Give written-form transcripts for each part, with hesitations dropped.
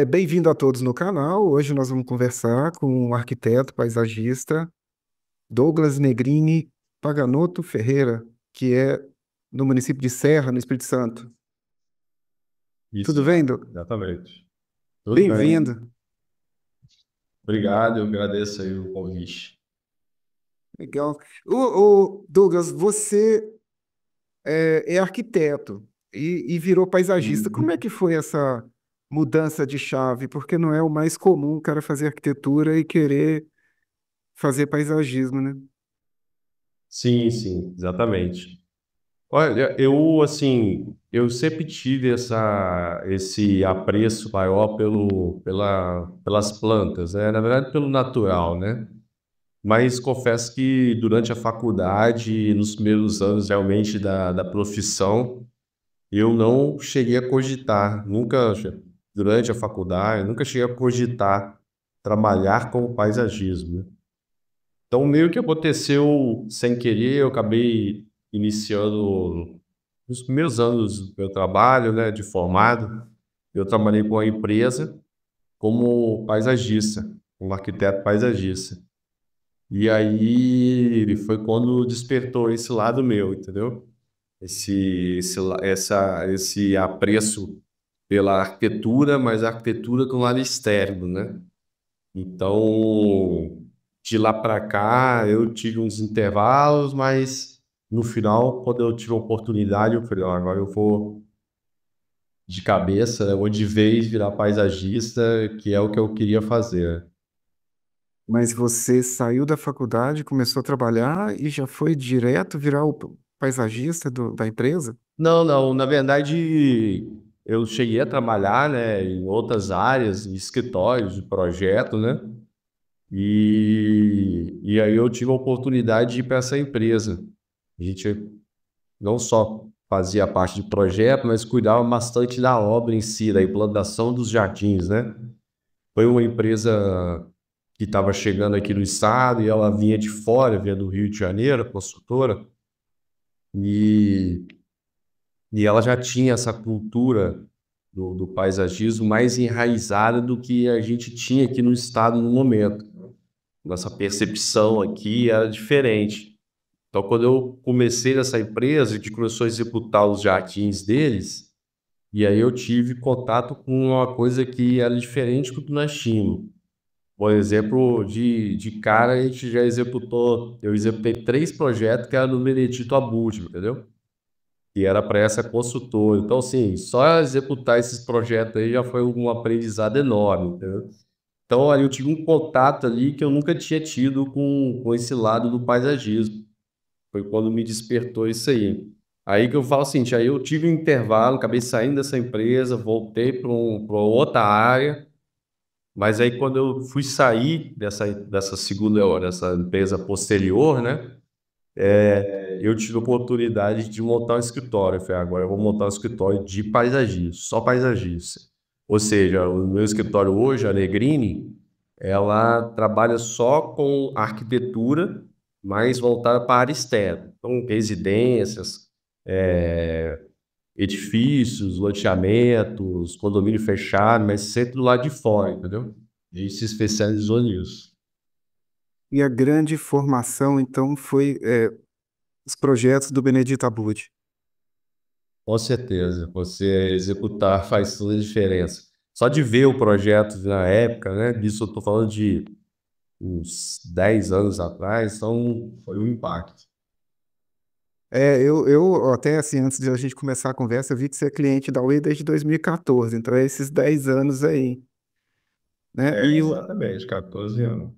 Bem-vindo a todos no canal. Hoje nós vamos conversar com o arquiteto paisagista Douglas Negrini Paganotto Ferreira, que é no município de Serra, no Espírito Santo. Tudo Isso, bem, Douglas? exatamente. Tudo bem. Bem-vindo. Obrigado, eu agradeço aí o convite. Legal. Ô, Douglas, você é arquiteto e virou paisagista. Como é Uhum. que foi essa mudança de chave? Porque não é o mais comum o cara fazer arquitetura e querer fazer paisagismo, né? Sim, sim, exatamente. Olha, eu sempre tive esse apreço maior pelas plantas, né? Na verdade, pelo natural, né? Mas confesso que durante a faculdade, nos primeiros anos realmente da profissão, eu não cheguei a cogitar, nunca, durante a faculdade, nunca cheguei a cogitar trabalhar com paisagismo, né? Então, meio que aconteceu sem querer, eu acabei iniciando nos primeiros anos do meu trabalho, né, de formado, eu trabalhei com a empresa como paisagista, como arquiteto paisagista. E aí foi quando despertou esse lado meu, entendeu? Esse apreço pela arquitetura, mas a arquitetura com lado externo, né? Então, de lá para cá, eu tive uns intervalos, mas no final, quando eu tive a oportunidade, eu falei, "Ó, agora eu vou de cabeça, eu vou de vez virar paisagista, que é o que eu queria fazer." Mas você saiu da faculdade, começou a trabalhar e já foi direto virar o paisagista da empresa? Não, não, na verdade, eu cheguei a trabalhar, né, em outras áreas, em escritórios de projeto, né? E aí eu tive a oportunidade de ir para essa empresa. A gente não só fazia parte de projeto, mas cuidava bastante da obra em si, da implantação dos jardins, né? Foi uma empresa que estava chegando aqui no estado e ela vinha de fora, vinha do Rio de Janeiro, a construtora, e, e ela já tinha essa cultura do paisagismo mais enraizada do que a gente tinha aqui no estado no momento. Nossa percepção aqui era diferente. Então, quando eu comecei nessa empresa, a gente começou a executar os jardins deles, e aí eu tive contato com uma coisa que era diferente do que nós tínhamos. Por exemplo, de cara a gente já executou, eu executei 3 projetos que eram no Benedito Abutre, entendeu? E era para essa consultora. Então, assim, só executar esses projetos aí já foi um aprendizado enorme, entendeu? Então, ali eu tive um contato ali que eu nunca tinha tido com esse lado do paisagismo. Foi quando me despertou isso aí. Aí que eu falo assim, aí eu tive um intervalo, acabei saindo dessa empresa, voltei para outra área, mas aí quando eu fui sair dessa segunda hora, dessa empresa posterior, né, eu tive a oportunidade de montar um escritório. Eu falei, agora eu vou montar um escritório de paisagismo, só paisagista. Ou seja, o meu escritório hoje, a Negrini, ela trabalha só com arquitetura, mas voltada para a área externa. Então, residências, edifícios, loteamentos, condomínio fechado, mas sempre do lado de fora, entendeu? A gente se especializou nisso. E a grande formação, então, foi os projetos do Benedito Abud. Com certeza, você executar faz toda a diferença. Só de ver o projeto na época, né? Disso eu estou falando de uns 10 anos atrás, então foi um impacto. Eu até assim, antes de a gente começar a conversa, eu vi que você é cliente da Oi desde 2014, então é esses 10 anos aí, né? É, exatamente, 14 anos.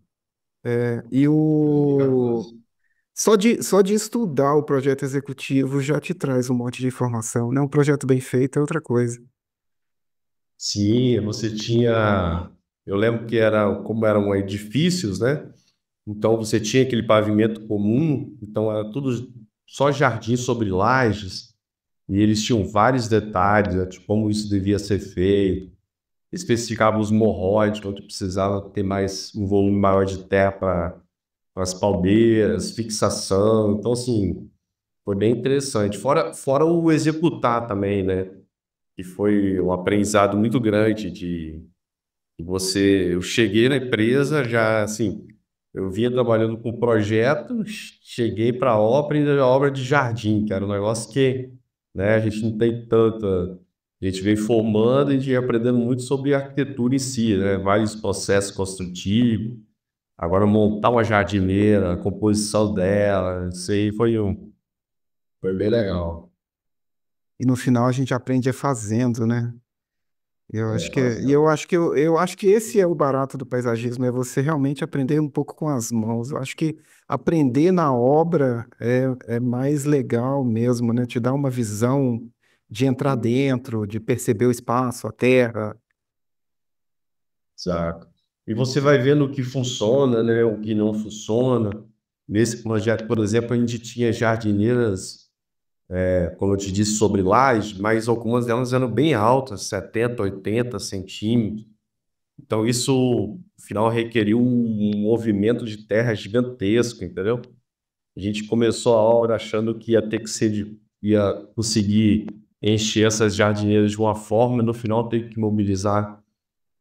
E o 2014. só de estudar o projeto executivo já te traz um monte de informação, né? Um projeto bem feito é outra coisa. Sim, você tinha. Eu lembro que era como eram edifícios, né? Então você tinha aquele pavimento comum, então era tudo só jardim sobre lajes, e eles tinham vários detalhes, né, de como isso devia ser feito. Especificava os morróides, onde precisava ter mais um volume maior de terra para as palmeiras, fixação. Então, assim, foi bem interessante. Fora o executar também, né? Que foi um aprendizado muito grande Eu cheguei na empresa já assim, eu vinha trabalhando com projeto, cheguei para a obra e a obra de jardim, que era um negócio que, né, a gente não tem tanta, a gente vem formando e a gente vem aprendendo muito sobre a arquitetura em si, né, vários processos construtivos. Agora montar uma jardineira, a composição dela, isso aí foi bem legal. E no final a gente aprende é fazendo, né? Eu acho É, que, e eu acho que eu acho que esse é o barato do paisagismo, é você realmente aprender um pouco com as mãos. Eu acho que aprender na obra é mais legal mesmo, né? Te dá uma visão de entrar dentro, de perceber o espaço, a terra. exato. E você vai vendo o que funciona, né, o que não funciona. Nesse projeto, por exemplo, a gente tinha jardineiras, como eu te disse, sobre laje, mas algumas delas eram bem altas, 70, 80 centímetros. Então, isso, no final, requeriu um movimento de terra gigantesco, entendeu? A gente começou a obra achando que ia ter que ser ia conseguir encher essas jardineiras de uma forma, e no final ter que mobilizar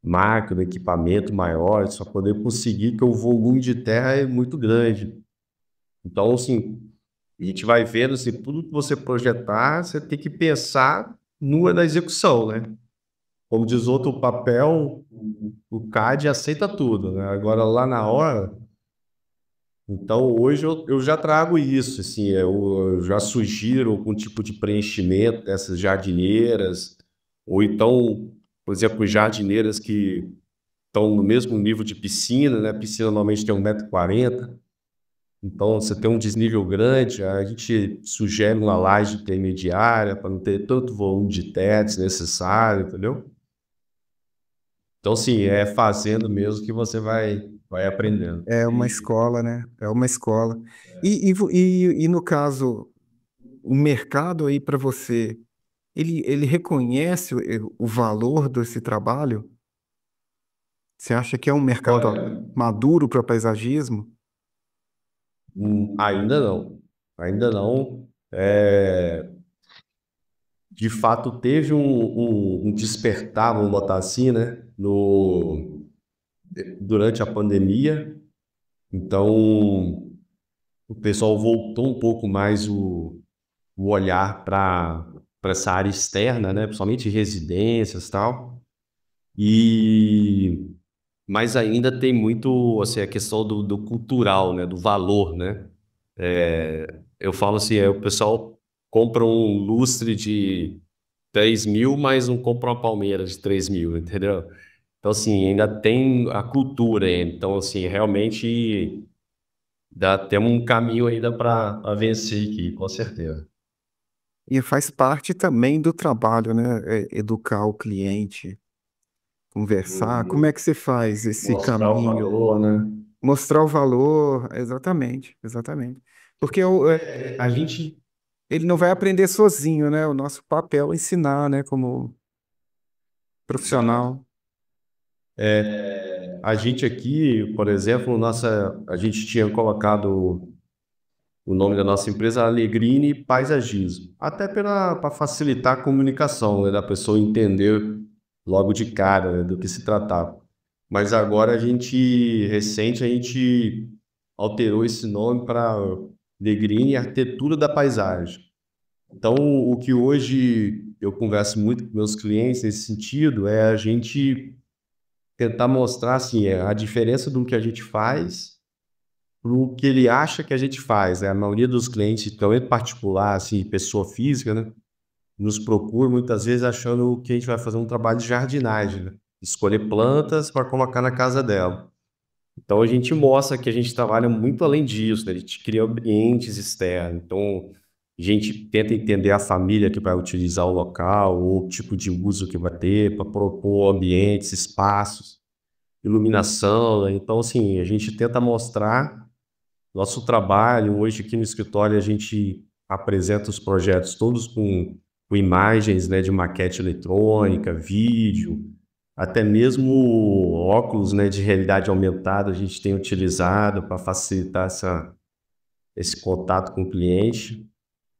máquina, equipamento maior, para poder conseguir, que o volume de terra é muito grande. Então, assim, a gente vai vendo assim, tudo que você projetar, você tem que pensar na execução, né? Como diz outro, o papel, o CAD aceita tudo, né? Agora, lá na hora, então hoje eu já trago isso, assim, eu já sugiro algum tipo de preenchimento dessas jardineiras, ou então, por exemplo, jardineiras que estão no mesmo nível de piscina, né? A piscina normalmente tem 1,40 m, então você tem um desnível grande, a gente sugere uma laje intermediária para não ter tanto volume de teto desnecessário, entendeu? Então, sim, é fazendo mesmo que você vai aprendendo. É uma escola, né? É uma escola. E no caso, o mercado aí para você, ele reconhece o valor desse trabalho? Você acha que é um mercado Olha, maduro para paisagismo? ainda não. Ainda não. De fato, teve um despertar, vamos botar assim, né? Durante a pandemia. Então, o pessoal voltou um pouco mais o olhar para essa área externa, né? Principalmente residências e tal. E mas ainda tem muito assim, a questão do cultural, né? Do valor, né? Eu falo assim, o pessoal compra um lustre de 3.000, mas não compra uma palmeira de 3.000, entendeu? Então, assim, ainda tem a cultura. Então, assim, realmente temos um caminho ainda para vencer aqui, com certeza. E faz parte também do trabalho, né? Educar o cliente, conversar. Como é que você faz esse Mostrar o caminho? valor, né? Mostrar o valor, exatamente, exatamente. Porque A gente, ele não vai aprender sozinho, né? O nosso papel é ensinar, né? Como exato. profissional. A gente aqui, por exemplo, a gente tinha colocado o nome da nossa empresa Alegrini Paisagismo, até para facilitar a comunicação, né, da pessoa entender logo de cara, né, do que se tratava. Mas agora recente, a gente alterou esse nome para Alegrini Arquitetura da Paisagem. Então, o que hoje eu converso muito com meus clientes nesse sentido é a gente tentar mostrar assim, a diferença do que a gente faz pro que ele acha que a gente faz, né? A maioria dos clientes, então em particular, assim, pessoa física, né, nos procura muitas vezes achando que a gente vai fazer um trabalho de jardinagem, né? Escolher plantas para colocar na casa dela. Então a gente mostra que a gente trabalha muito além disso, né? A gente cria ambientes externos. Então a gente tenta entender a família que vai utilizar o local, ou o tipo de uso que vai ter, para propor ambientes, espaços, iluminação, né? Então, assim, a gente tenta mostrar nosso trabalho. Hoje aqui no escritório a gente apresenta os projetos todos com imagens, né, de maquete eletrônica, vídeo, até mesmo óculos, né, de realidade aumentada a gente tem utilizado para facilitar esse contato com o cliente.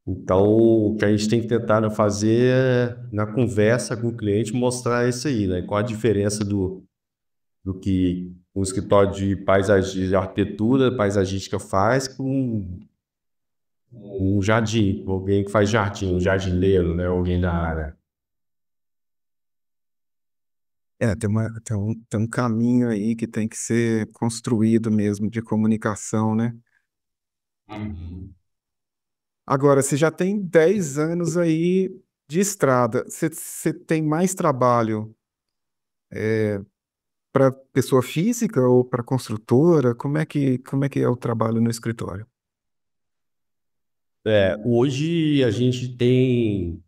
Então, o que a gente tem tentado fazer é, na conversa com o cliente, mostrar isso aí, né? Qual a diferença do que um escritório de paisagem, de arquitetura paisagística faz com um jardim, alguém que faz jardim, um jardineiro, né? Alguém da área. Tem um caminho aí que tem que ser construído mesmo de comunicação, né? Uhum. Agora, você já tem 10 anos aí de estrada. Você tem mais trabalho para pessoa física ou para construtora? Como é que é o trabalho no escritório? Hoje a gente tem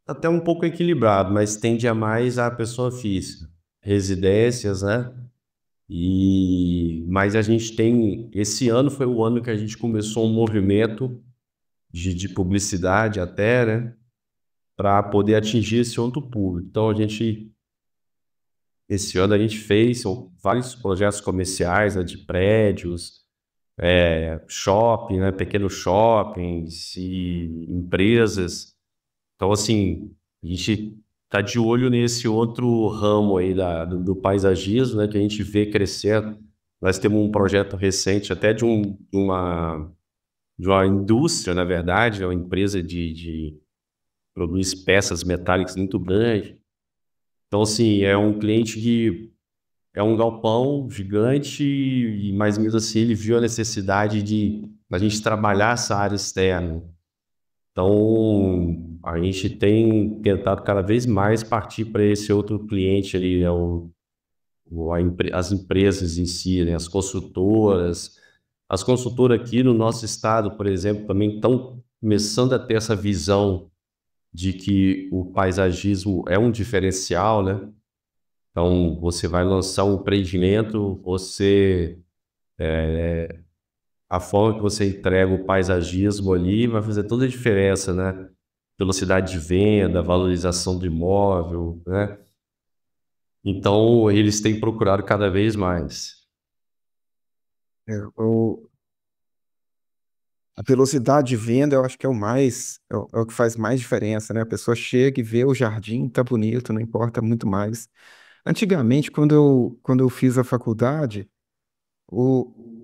até um pouco equilibrado, mas tende a mais a pessoa física, residências, né? Mas a gente tem, esse ano foi o ano que a gente começou um movimento de publicidade até, né? Para poder atingir esse outro público. Então esse ano a gente fez vários projetos comerciais, né, de prédios, shopping, né? Pequenos shoppings e empresas. Então, assim, a gente tá de olho nesse outro ramo aí do paisagismo, né, que a gente vê crescendo. Nós temos um projeto recente até de uma indústria, na verdade, é uma empresa de produz peças metálicas muito grande. Então, assim, é um cliente que é um galpão gigante, mas mesmo assim ele viu a necessidade de a gente trabalhar essa área externa. Então, a gente tem tentado cada vez mais partir para esse outro cliente ali, né? As empresas em si, né? As construtoras. As construtoras aqui no nosso estado, por exemplo, também estão começando a ter essa visão de que o paisagismo é um diferencial, né? Então, você vai lançar um empreendimento, a forma que você entrega o paisagismo ali vai fazer toda a diferença, né? Velocidade de venda, valorização do imóvel, né? Então, eles têm procurado cada vez mais. É, a velocidade de venda, eu acho que é o que faz mais diferença, né? A pessoa chega e vê o jardim, tá bonito, não importa muito mais. Antigamente, quando eu fiz a faculdade,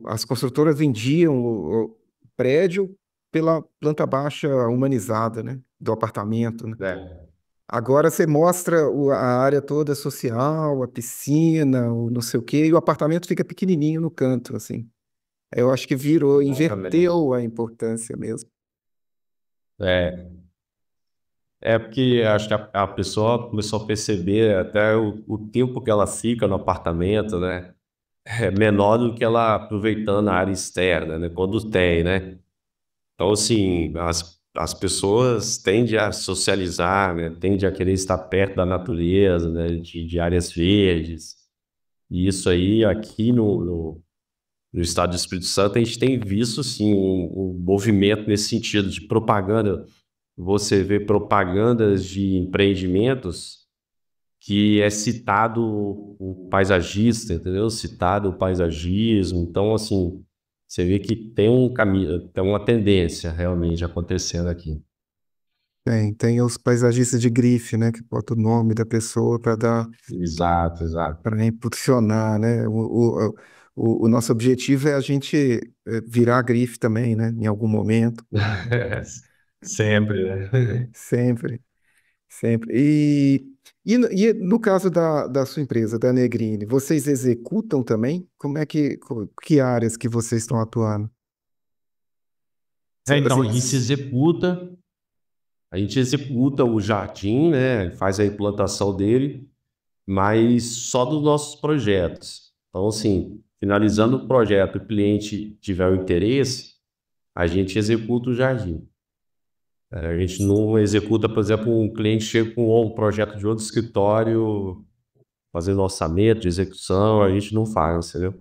as construtoras vendiam o prédio pela planta baixa humanizada, né? Do apartamento, né? É, Agora você mostra a área toda social, a piscina, o não sei o quê, e o apartamento fica pequenininho no canto, assim. Eu acho que virou, exatamente. inverteu a importância mesmo. É, é porque acho que a pessoa começou a perceber até o tempo que ela fica no apartamento, né? É menor do que ela aproveitando a área externa, né? Quando tem, né? Então, assim, as pessoas tendem a socializar, né? Tendem a querer estar perto da natureza, né? De áreas verdes. E isso aí, aqui no estado do Espírito Santo, a gente tem visto, sim, um movimento nesse sentido de propaganda. Você vê propagandas de empreendimentos que é citado o paisagista, entendeu? Citado o paisagismo. Então, assim, você vê que tem um caminho, tem uma tendência realmente acontecendo aqui. Tem os paisagistas de grife, né, que bota o nome da pessoa para dar, Exato, exato. para impulsionar, né? O nosso objetivo é a gente virar grife também, né, em algum momento, Sempre, né? sempre, sempre. E no caso da sua empresa, da Negrini, vocês executam também? Que áreas que vocês estão atuando? Então, Assim, a gente executa o jardim, né? Faz a implantação dele, mas só dos nossos projetos. Então, assim, finalizando o projeto, o cliente tiver o interesse, a gente executa o jardim. A gente não executa, por exemplo, um cliente chega com um projeto de outro escritório, fazendo orçamento de execução, a gente não faz, entendeu?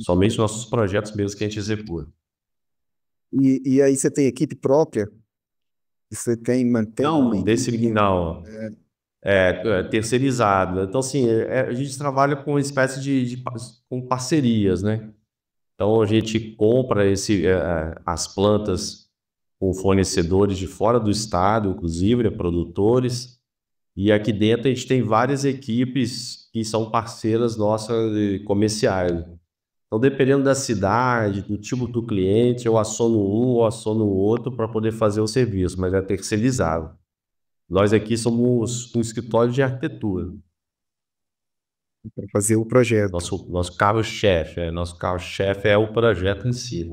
Somente nossos projetos mesmo que a gente executa. e aí você tem equipe própria? Você mantém uma Não, equipe? não, terceirizado. Então, assim, a gente trabalha com uma espécie com parcerias, né? Então, a gente compra as plantas com fornecedores de fora do estado, inclusive, né, produtores. E aqui dentro a gente tem várias equipes que são parceiras nossas comerciais. Então, dependendo da cidade, do tipo do cliente, eu assono um ou assono o outro para poder fazer o serviço, mas é terceirizado. Nós aqui somos um escritório de arquitetura. para fazer o projeto. Nosso carro-chefe é o projeto em si.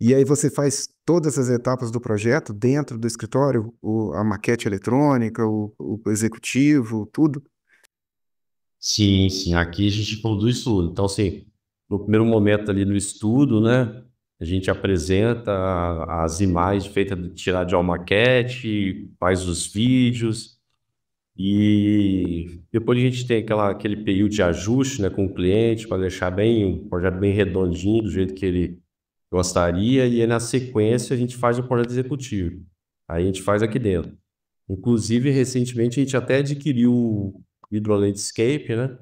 E aí você faz todas as etapas do projeto dentro do escritório, a maquete eletrônica, o executivo, tudo. Sim, sim. Aqui a gente produz tudo. Então, assim, no primeiro momento ali no estudo, né, a gente apresenta as imagens feitas de tirar de uma maquete, faz os vídeos e depois a gente tem aquele período de ajuste, né, com o cliente para deixar bem um projeto bem redondinho do jeito que ele gostaria e aí, na sequência a gente faz o projeto executivo. Aí a gente faz aqui dentro. Inclusive, recentemente a gente até adquiriu o Hydrolandscape, né?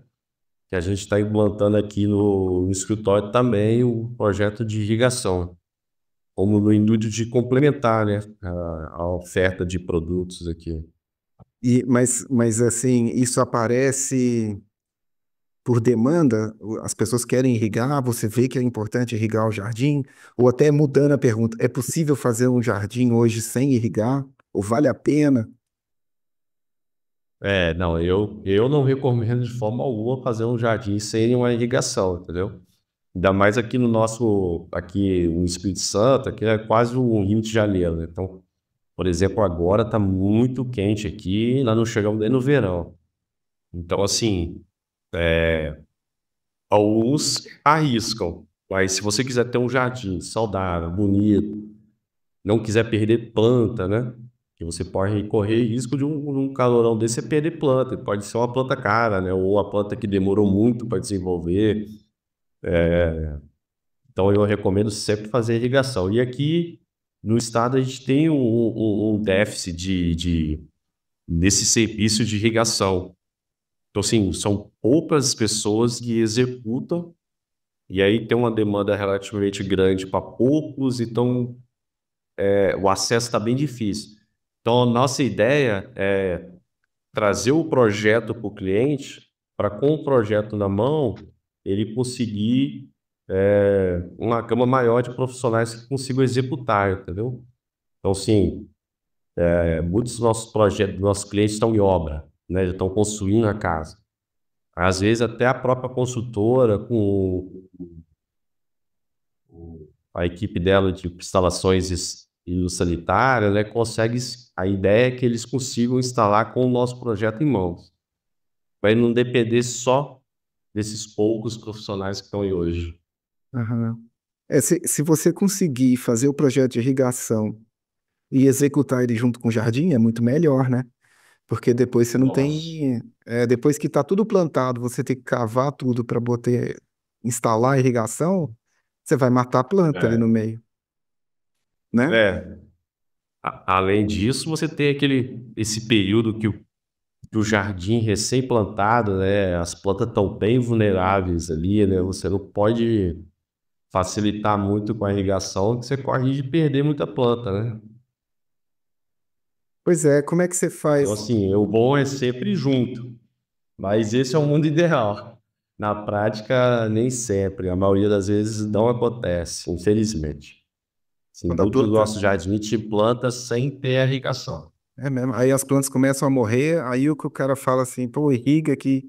Que a gente está implantando aqui no escritório também o projeto de irrigação, como no intuito de complementar, né, a oferta de produtos aqui. Mas assim, isso aparece por demanda? As pessoas querem irrigar, você vê que é importante irrigar o jardim? Ou até mudando a pergunta, é possível fazer um jardim hoje sem irrigar? Ou vale a pena? Não, eu não recomendo de forma alguma fazer um jardim sem uma irrigação, entendeu? Ainda mais aqui aqui no Espírito Santo, aqui é quase um Rio de Janeiro, né? Então, por exemplo, agora está muito quente aqui, nós não chegamos nem no verão. Então, assim, alguns arriscam, mas se você quiser ter um jardim saudável, bonito, não quiser perder planta, né? Que você pode correr risco de um calorão desse é perder planta. Pode ser uma planta cara, né? Ou uma planta que demorou muito para desenvolver. Então eu recomendo sempre fazer irrigação. E aqui no estado a gente tem um déficit nesse serviço de irrigação. Então, assim, são poucas pessoas que executam, e aí tem uma demanda relativamente grande para poucos, então o acesso está bem difícil. Então, a nossa ideia é trazer o projeto para o cliente, para com o projeto na mão, ele conseguir uma gama maior de profissionais que consigam executar, entendeu? Então, sim, muitos dos nossos projetos, dos nossos clientes estão em obra, né? Já estão construindo a casa. Às vezes até a própria consultora, com a equipe dela de instalações e sanitária, né, consegue. A ideia é que eles consigam instalar com o nosso projeto em mãos. Vai não depender só desses poucos profissionais que estão aí hoje. Aham. Se você conseguir fazer o projeto de irrigação e executar ele junto com o jardim, é muito melhor, né? Porque depois você não Nossa. tem. Depois que está tudo plantado, você tem que cavar tudo para botar, instalar a irrigação, você vai matar a planta ali no É. meio, né? É. Além disso, você tem esse período que o jardim recém-plantado, né, as plantas estão bem vulneráveis ali, né, você não pode facilitar muito com a irrigação, que você corre de perder muita planta, né? Pois é, como é que você Então, faz? assim, o bom é sempre junto, mas esse é o mundo ideal. Na prática, nem sempre, a maioria das vezes não acontece, infelizmente. Assim, Quando a muitos dos planta. nossos jardins te planta sem ter irrigação. É mesmo. Aí as plantas começam a morrer, aí o que o cara fala assim, pô, irriga que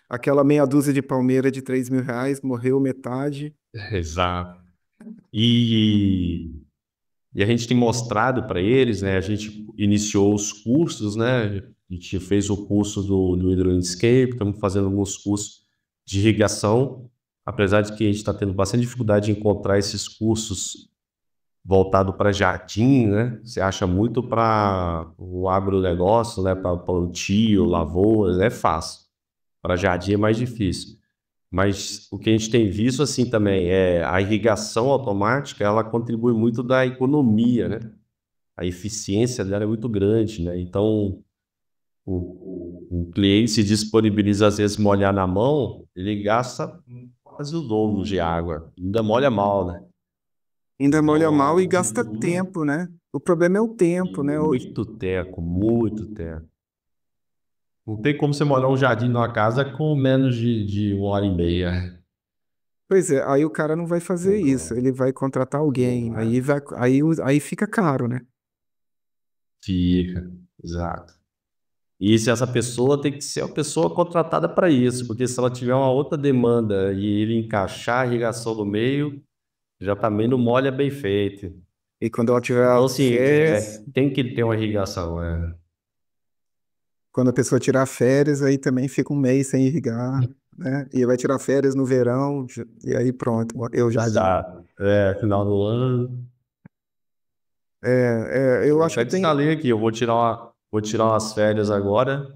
aquela meia dúzia de palmeira de R$ 3.000 morreu metade. Exato. E, e a gente tem mostrado para eles, né? A gente iniciou os cursos, né? A gente fez o curso do Hydrolandscape, estamos fazendo alguns cursos de irrigação, apesar de que a gente está tendo bastante dificuldade em encontrar esses cursos voltado para jardim, né? Você acha muito para o agronegócio, né? Para plantio, lavoura, é fácil. Para jardim é mais difícil. Mas o que a gente tem visto assim também é a irrigação automática, ela contribui muito da economia, né? A eficiência dela é muito grande, né? Então, o cliente se disponibiliza às vezes molhar na mão, ele gasta quase o dobro de água. Ainda molha mal, né? Ainda molha mal e Então, gasta tempo, né? O problema é o tempo, né? muito teco, muito teco. Não tem como você molhar um jardim numa casa com menos de 1 hora e meia. Pois é, aí o cara não vai fazer isso, ele vai contratar alguém, aí fica caro, né? Fica, exato. E se essa pessoa tem que ser uma pessoa contratada para isso, porque se ela tiver uma outra demanda e ele encaixar a irrigação no meio, já também não molha bem feito. E quando ela tiver Então, assim, férias, tem que ter uma irrigação. quando a pessoa tirar férias, aí também fica um mês sem irrigar, né? E vai tirar férias no verão, e aí pronto, eu já digo. Exato. Final do ano. Eu Eu acho que até tem. instalei aqui, vou tirar umas férias agora.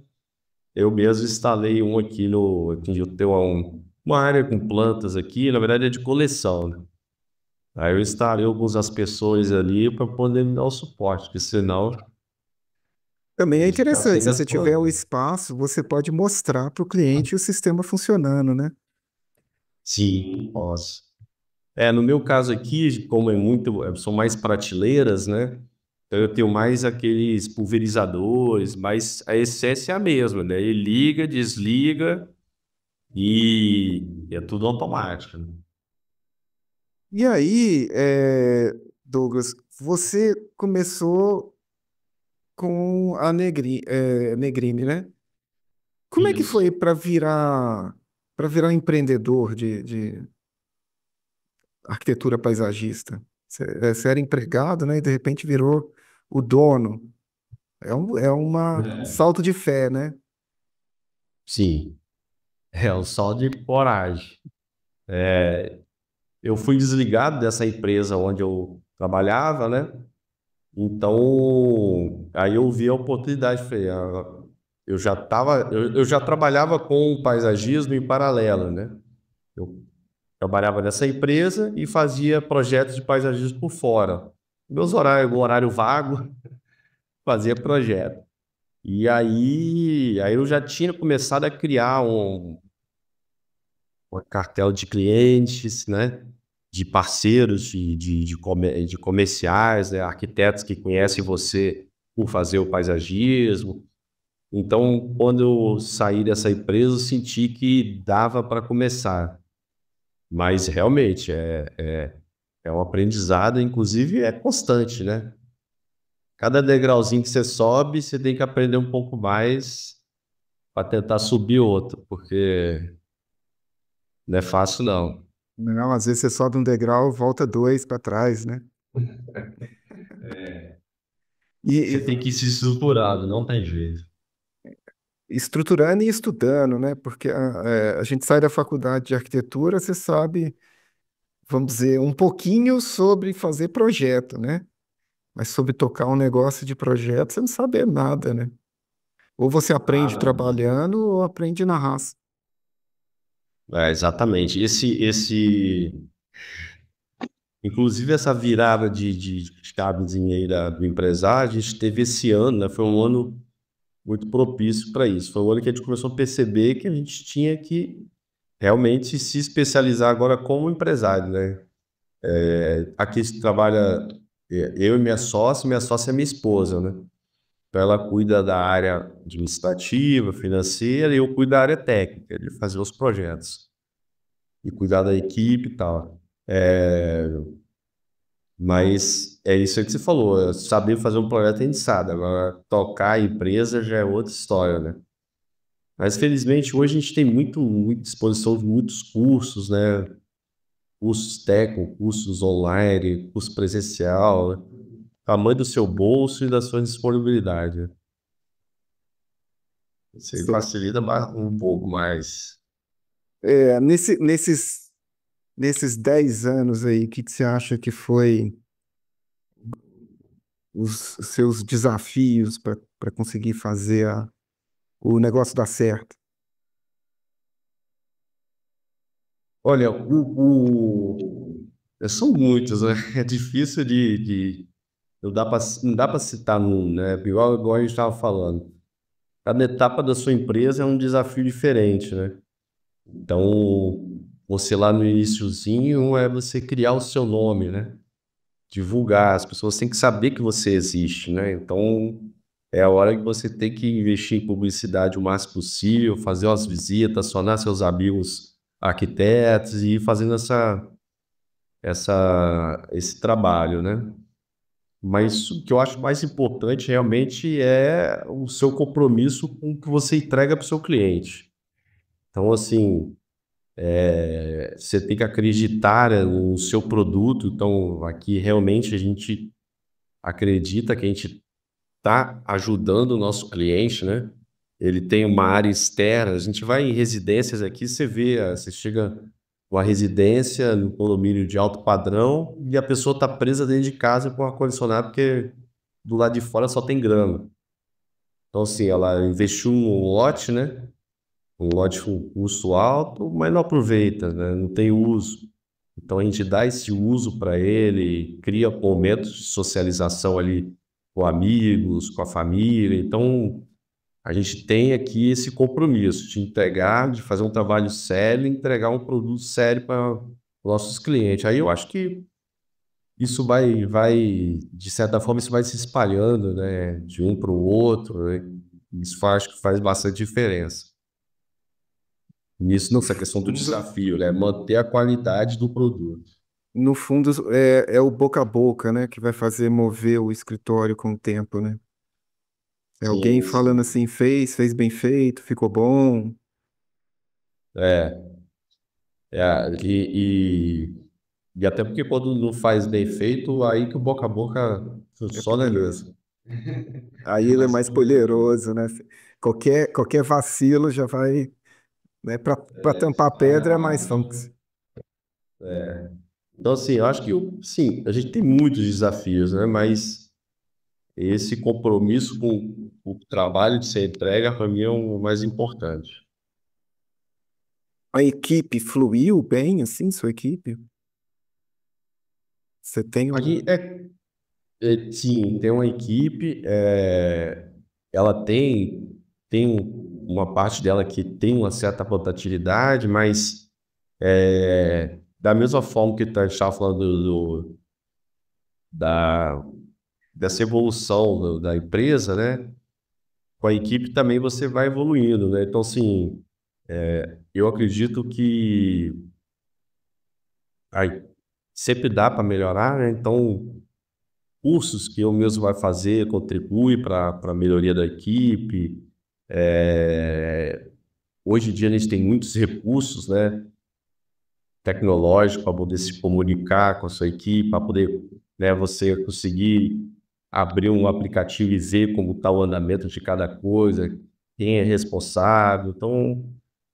Eu mesmo instalei um aqui aqui eu tenho uma área com plantas aqui, na verdade é de coleção, né? Aí eu instalei alguns aspersores ali para poder me dar o suporte, porque senão Também a é gente fica interessante, sem se as você tiver o plantas. espaço, você pode mostrar para o cliente o sistema funcionando, né? Sim, posso. No meu caso aqui, como são mais prateleiras, né? Então eu tenho mais aqueles pulverizadores, mas a essência é a mesma, né? Ele liga, desliga e é tudo automático, né? E aí, Douglas, você começou com a Negrini, né? Como é que Isso. foi para virar empreendedor de arquitetura paisagista? Você era empregado, né? E de repente virou o dono. É um salto de fé, né? Sim, é o sol de coragem. Eu fui desligado dessa empresa onde eu trabalhava, né? Então, aí eu vi a oportunidade, falei, eu já trabalhava com paisagismo em paralelo, né? Eu trabalhava nessa empresa e fazia projetos de paisagismo por fora. Meus horários, o horário vago, fazia projeto. E aí eu já tinha começado a criar uma cartela de clientes, né? De parceiros, de comerciais, né? Arquitetos que conhecem você por fazer o paisagismo. Então, quando eu saí dessa empresa, eu senti que dava para começar. Mas realmente é um aprendizado, inclusive é constante, né? Cada degrauzinho que você sobe, você tem que aprender um pouco mais para tentar subir outro, porque não é fácil, não. Não, às vezes você sobe um degrau, volta dois para trás, né? Você E tem que ir se estruturado, não tem jeito. estruturando e estudando, né? Porque a gente sai da faculdade de arquitetura, você sabe, vamos dizer, um pouquinho sobre fazer projeto, né? Mas sobre tocar um negócio de projeto, você não sabe nada, né? Ou você aprende Nada. trabalhando ou aprende na raça. Exatamente. Inclusive essa virada de chavezinha aí do empresário, a gente teve esse ano, né? Foi um ano muito propício para isso. Foi um ano que a gente começou a perceber que a gente tinha que realmente se especializar agora como empresário, né? Aqui se trabalha eu e minha sócia é minha esposa, né? Então ela cuida da área administrativa, financeira, e eu cuido da área técnica, de fazer os projetos e cuidar da equipe e tal. Mas é isso aí que você falou, saber fazer um projeto a gente sabe, agora tocar a empresa já é outra história, né? Mas felizmente hoje a gente tem muita disposição de muitos cursos, né? Cursos técnicos, cursos online, curso presencial, né? Tamanho do seu bolso e da sua disponibilidade, né? Isso aí facilita um pouco mais. Nesses 10 anos aí, o que que você acha que foi os seus desafios para conseguir fazer o negócio dar certo? Olha, são muitos, né? É difícil não dá para citar num, né? Igual a gente estava falando. Cada etapa da sua empresa é um desafio diferente, né? Então, você lá no iniciozinho é você criar o seu nome, né? Divulgar, as pessoas têm que saber que você existe, né? Então, é a hora que você tem que investir em publicidade o máximo possível, fazer umas visitas, acionar seus amigos arquitetos e ir fazendo esse trabalho, né? Mas o que eu acho mais importante realmente é o seu compromisso com o que você entrega para o seu cliente. Então, assim, você tem que acreditar no seu produto. Então, aqui realmente a gente acredita que a gente está ajudando o nosso cliente, né? Ele tem uma área externa. A gente vai em residências aqui, você vê, você chega uma residência no condomínio de alto padrão e a pessoa está presa dentro de casa com ar-condicionado porque do lado de fora só tem grama. Então, assim, ela investiu um lote, né? Um lote com custo alto, mas não aproveita, né? Não tem uso. Então, a gente dá esse uso para ele, cria momentos de socialização ali com amigos, com a família. Então, a gente tem aqui esse compromisso de entregar, de fazer um trabalho sério, e entregar um produto sério para os nossos clientes. Aí eu acho que isso de certa forma, isso vai se espalhando, né, de um para o outro, né? Isso acho que faz bastante diferença. Nisso, nessa questão do Fundo- desafio, né, manter a qualidade do produto. No fundo, é o boca a boca, né, que vai fazer mover o escritório com o tempo, né? É alguém Sim, falando sim. assim, fez bem feito, ficou bom. É, é, e até porque quando não faz bem feito, aí que o boca a boca É funciona poderoso. mesmo. Aí ele é mais poderoso, né? Qualquer vacilo já vai, né? Para tampar a pedra é mais fácil. Então, assim, eu acho que, sim, a gente tem muitos desafios, né? Mas esse compromisso com o trabalho de ser entrega, para mim, é o mais importante. A equipe fluiu bem, assim, sua equipe? Você tem Aqui, um... sim, tem uma equipe, ela tem uma parte dela que tem uma certa volatilidade, mas da mesma forma que a gente estava falando da, dessa evolução da empresa, né? Com a equipe também você vai evoluindo, né? Então, assim, eu acredito que aí, sempre dá para melhorar, né? Então, cursos que eu mesmo vai fazer contribui para a melhoria da equipe. Hoje em dia a gente tem muitos recursos, né, tecnológicos para poder se comunicar com a sua equipe, para poder, né, você conseguir abrir um aplicativo e ver como está o andamento de cada coisa, quem é responsável. Então,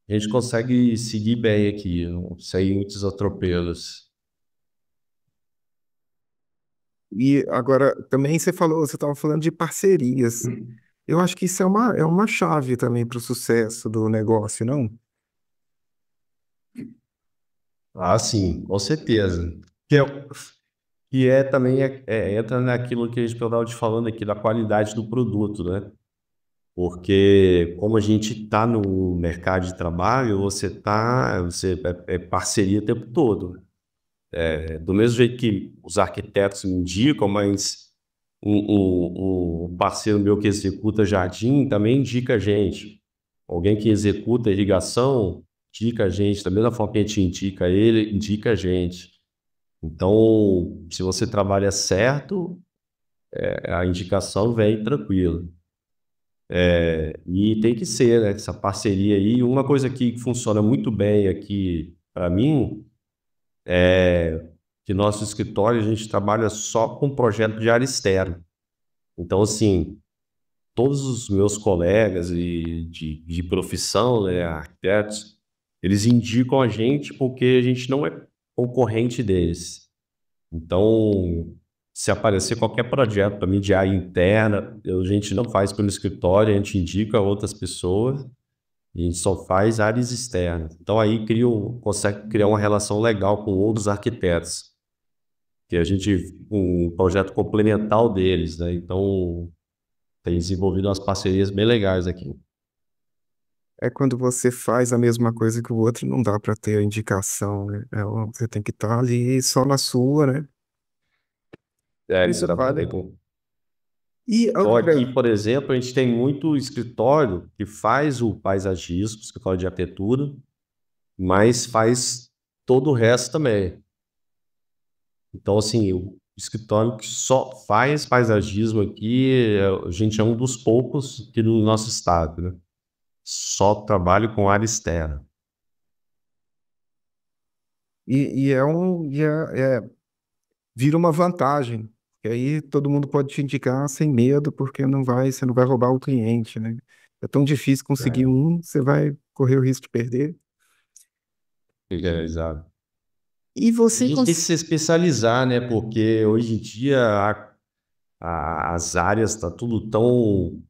a gente consegue seguir bem aqui, não sair muitos atropelos. E agora, também você estava falando de parcerias. Eu acho que isso é uma chave também para o sucesso do negócio, não? Ah, sim, com certeza. Que é, também entra naquilo que a gente estava te falando aqui, da qualidade do produto, né? Porque como a gente está no mercado de trabalho, você é parceria o tempo todo. Do mesmo jeito que os arquitetos me indicam, mas um parceiro meu que executa jardim também indica a gente. Alguém que executa irrigação indica a gente. Da mesma forma que a gente indica ele, indica a gente. Então, se você trabalha certo, a indicação vem tranquila. E tem que ser, né, essa parceria aí. Uma coisa que funciona muito bem aqui para mim é que nosso escritório a gente trabalha só com projeto de área externa. Então, assim, todos os meus colegas de profissão, né, arquitetos, eles indicam a gente porque a gente não é concorrente deles. Então, se aparecer qualquer projeto para mim de área interna, a gente não faz pelo escritório, a gente indica outras pessoas e a gente só faz áreas externas. Então, aí consegue criar uma relação legal com outros arquitetos, que a gente, um projeto complementar deles, né? Então, tem desenvolvido umas parcerias bem legais aqui. É quando você faz a mesma coisa que o outro, não dá para ter a indicação, né? Você tem que estar ali só na sua, né? É, Isso vale, exatamente. E Então, aqui, outra, por exemplo, a gente tem muito escritório que faz o paisagismo, escritório de arquitetura, mas faz todo o resto também. Então, assim, o escritório que só faz paisagismo aqui, a gente é um dos poucos aqui do nosso estado, né? Só trabalho com área externa. vira uma vantagem. E aí todo mundo pode te indicar sem medo, porque você não vai roubar o cliente, né? É tão difícil conseguir É, um, você vai correr o risco de perder. exato. E A você gente tem que se especializar, né? Porque hoje em dia as áreas tá tudo tão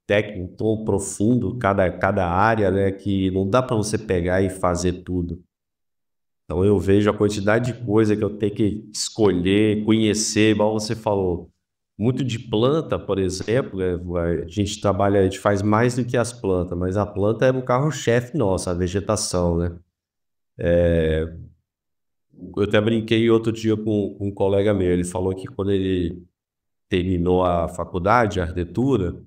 técnico, tão profundo, cada área, né? Que não dá para você pegar e fazer tudo. Então eu vejo a quantidade de coisa que eu tenho que escolher, conhecer, igual você falou. Muito de planta, por exemplo, a gente trabalha, a gente faz mais do que as plantas, mas a planta é o carro-chefe nosso, a vegetação, né? Eu até brinquei outro dia com um colega meu, ele falou que quando ele terminou a faculdade, a arquitetura,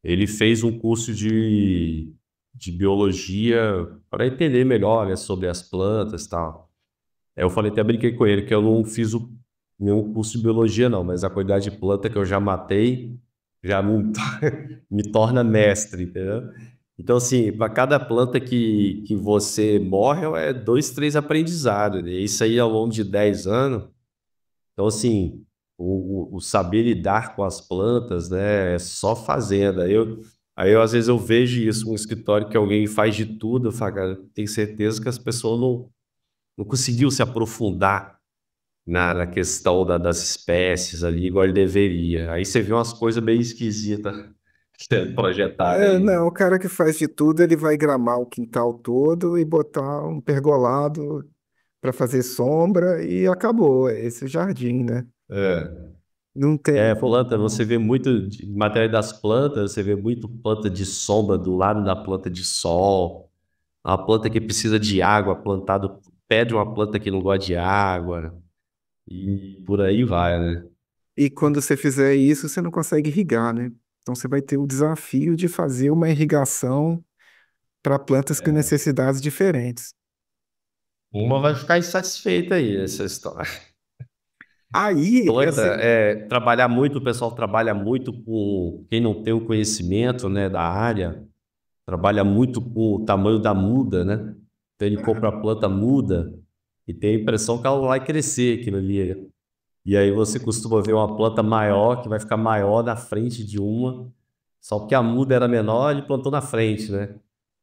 ele fez um curso de biologia para entender melhor, né, sobre as plantas e tal. Aí eu falei, até brinquei com ele, que eu não fiz nenhum curso de biologia não, mas a quantidade de planta que eu já matei já me torna mestre, entendeu? Então, assim, para cada planta que você morre, é dois, três aprendizados, né? Isso aí ao longo de 10 anos. Então, assim, o saber lidar com as plantas, né, é só fazendo. Às vezes, eu vejo isso, um escritório que alguém faz de tudo, eu falo, cara, tenho certeza que as pessoas não conseguiu se aprofundar na questão das espécies ali, igual ele deveria. Aí você vê umas coisas bem esquisitas sendo projetadas aí. não, o cara que faz de tudo, ele vai gramar o quintal todo e botar um pergolado para fazer sombra e acabou. É esse o jardim, né? É. Não tem. Planta, você vê muito de matéria das plantas, você vê muito planta de sombra do lado da planta de sol, uma planta que precisa de água, plantado, pede uma planta que não gosta de água, e por aí vai, né? E quando você fizer isso, você não consegue irrigar, né? Então você vai ter o desafio de fazer uma irrigação para plantas com necessidades diferentes. Uma vai ficar insatisfeita aí, essa história. Aí, Planta, essa, trabalhar muito, o pessoal trabalha muito com quem não tem o conhecimento, né, da área, trabalha muito com o tamanho da muda, né? Então ele compra a planta muda e tem a impressão que ela vai crescer aquilo ali. E aí você costuma ver uma planta maior, que vai ficar maior na frente de uma, só porque a muda era menor, ele plantou na frente, né?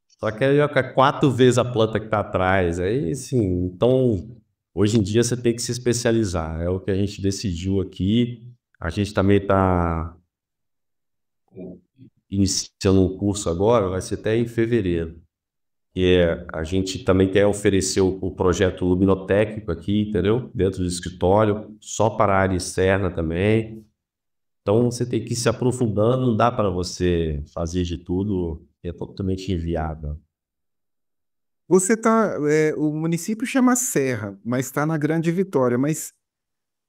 Só que aí vai ficar 4 vezes a planta que está atrás. Aí, sim, então, hoje em dia você tem que se especializar. É o que a gente decidiu aqui. A gente também está iniciando um curso agora, vai ser até em fevereiro. A gente também quer oferecer o projeto luminotécnico aqui, entendeu? Dentro do escritório, só para a área externa também. Então você tem que ir se aprofundando, não dá para você fazer de tudo, é totalmente inviável. o município chama Serra, mas está na Grande Vitória. Mas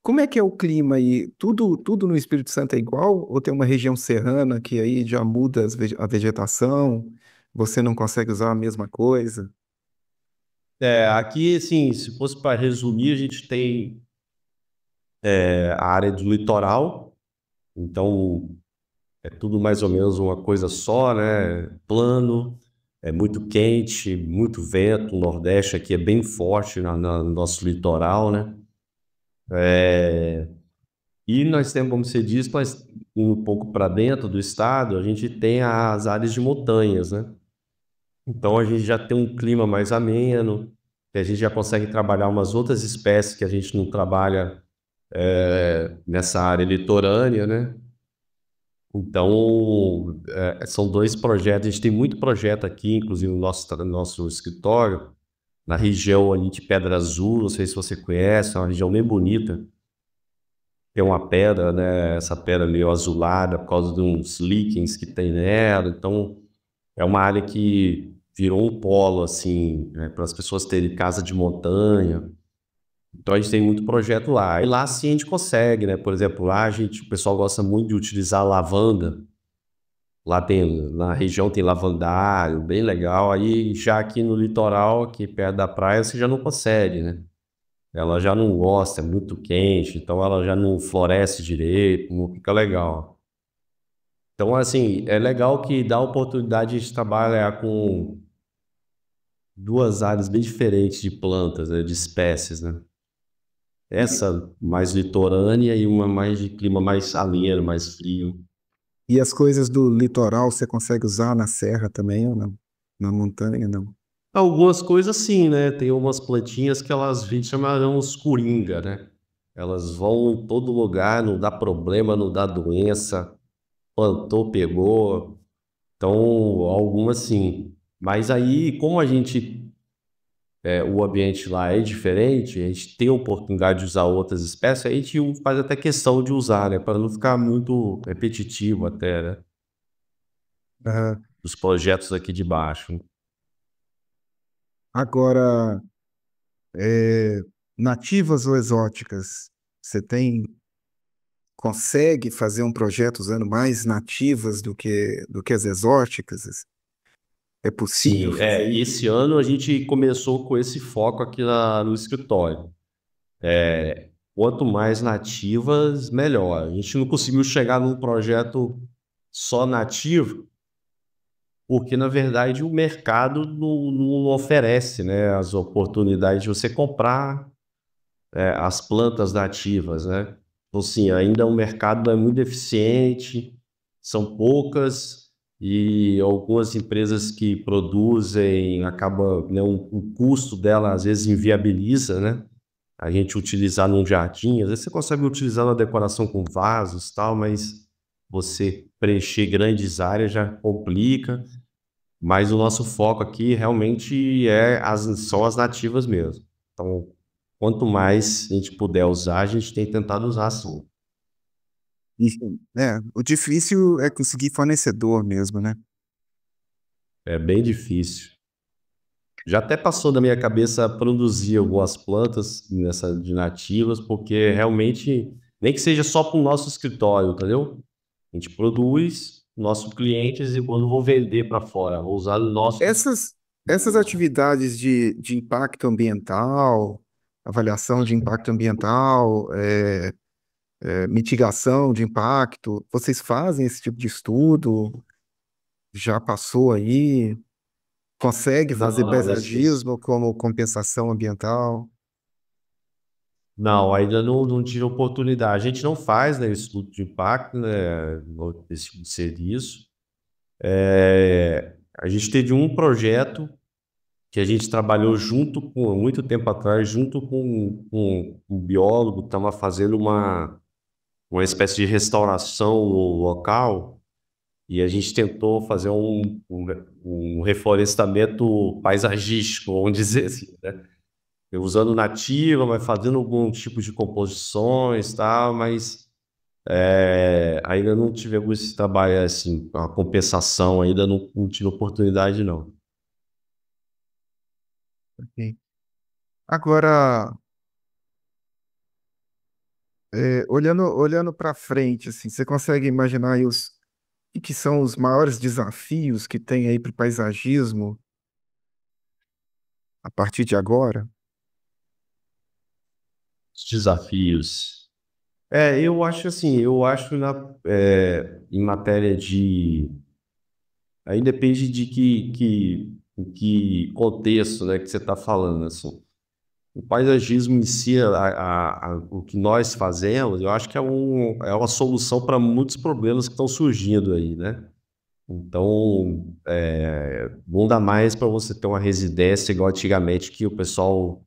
como é que é o clima aí? Tudo no Espírito Santo é igual? Ou tem uma região serrana que aí já muda a vegetação? Você não consegue usar a mesma coisa? Aqui, assim, se fosse para resumir, a gente tem a área do litoral, então é tudo mais ou menos uma coisa só, né? Plano, é muito quente, muito vento. O Nordeste aqui é bem forte no nosso litoral, né? E nós temos, como você disse, mas um pouco para dentro do estado, a gente tem as áreas de montanhas, né? Então a gente já tem um clima mais ameno, que a gente já consegue trabalhar umas outras espécies que a gente não trabalha nessa área litorânea, né? Então, são dois projetos. A gente tem muito projeto aqui, inclusive no nosso escritório, na região ali de Pedra Azul. Não sei se você conhece, é uma região bem bonita. Tem uma pedra, né? Essa pedra meio azulada por causa de uns líquens que tem nela. Então, é uma área que virou um polo, assim, né, para as pessoas terem casa de montanha. Então a gente tem muito projeto lá. E lá sim a gente consegue, né? Por exemplo, lá o pessoal gosta muito de utilizar lavanda. Lá tem, na região tem lavandário, bem legal. Aí já aqui no litoral, aqui perto da praia, você já não consegue, né? Ela já não gosta, é muito quente, então ela já não floresce direito, não fica legal. Então, assim, é legal que dá a oportunidade de trabalhar com duas áreas bem diferentes de plantas, né, de espécies, né? E, Essa mais litorânea e uma mais de clima mais salino, mais frio. e as coisas do litoral você consegue usar na serra também ou não? Na montanha, não. Algumas coisas sim, né? Tem umas plantinhas que elas a gente chamarão os coringa, né? Elas vão em todo lugar, não dá problema, não dá doença, plantou, pegou. Então, algumas sim. Mas aí, como o ambiente lá é diferente, a gente tem a oportunidade de usar outras espécies, aí a gente faz até questão de usar, né? Para não ficar muito repetitivo até, né? Ah, Os projetos aqui de baixo. agora, é, nativas ou exóticas? Você consegue fazer um projeto usando mais nativas do que as exóticas? É possível Sim, fazer e isso? esse ano a gente começou com esse foco aqui no escritório. Quanto mais nativas, melhor. A gente não conseguiu chegar num projeto só nativo, porque na verdade o mercado não oferece, né, as oportunidades de você comprar as plantas nativas, né? Então, sim, ainda o mercado é muito deficiente, são poucas e algumas empresas que produzem acaba, né, o custo dela às vezes inviabiliza, né? A gente utilizar num jardim, às vezes você consegue utilizar na decoração com vasos, tal, mas você preencher grandes áreas já complica. Mas o nosso foco aqui realmente são as nativas mesmo. Então, quanto mais a gente puder usar, a gente tem tentado usar sim. O difícil é conseguir fornecedor mesmo, né? É bem difícil. Já até passou da minha cabeça produzir algumas plantas nessa de nativas, porque realmente, nem que seja só para o nosso escritório, entendeu? A gente produz nossos clientes e quando vou vender para fora, vou usar o nosso. Essas atividades de impacto ambiental, avaliação de impacto ambiental, mitigação de impacto, vocês fazem esse tipo de estudo? Já passou aí? Consegue fazer Não, paisagismo como compensação ambiental? não, ainda não tive oportunidade. A gente não faz, né, estudo de impacto, né, esse tipo de serviço. A gente teve um projeto que a gente trabalhou muito tempo atrás, junto com um biólogo, que estava fazendo uma espécie de restauração no local, e a gente tentou fazer um reflorestamento paisagístico, vamos dizer assim, né? Usando nativa, mas fazendo algum tipo de composições, tá? Mas ainda não tivemos esse trabalho assim, a compensação ainda não tive oportunidade, não. Ok. Agora, olhando para frente, assim, você consegue imaginar aí que são os maiores desafios que tem aí para o paisagismo a partir de agora? Os desafios. Eu acho assim, em matéria de. Aí depende de que contexto, né, que você está falando, assim. O paisagismo em si, o que nós fazemos, eu acho que é uma solução para muitos problemas que estão surgindo aí, né? Então, não dá mais para você ter uma residência igual antigamente, que o pessoal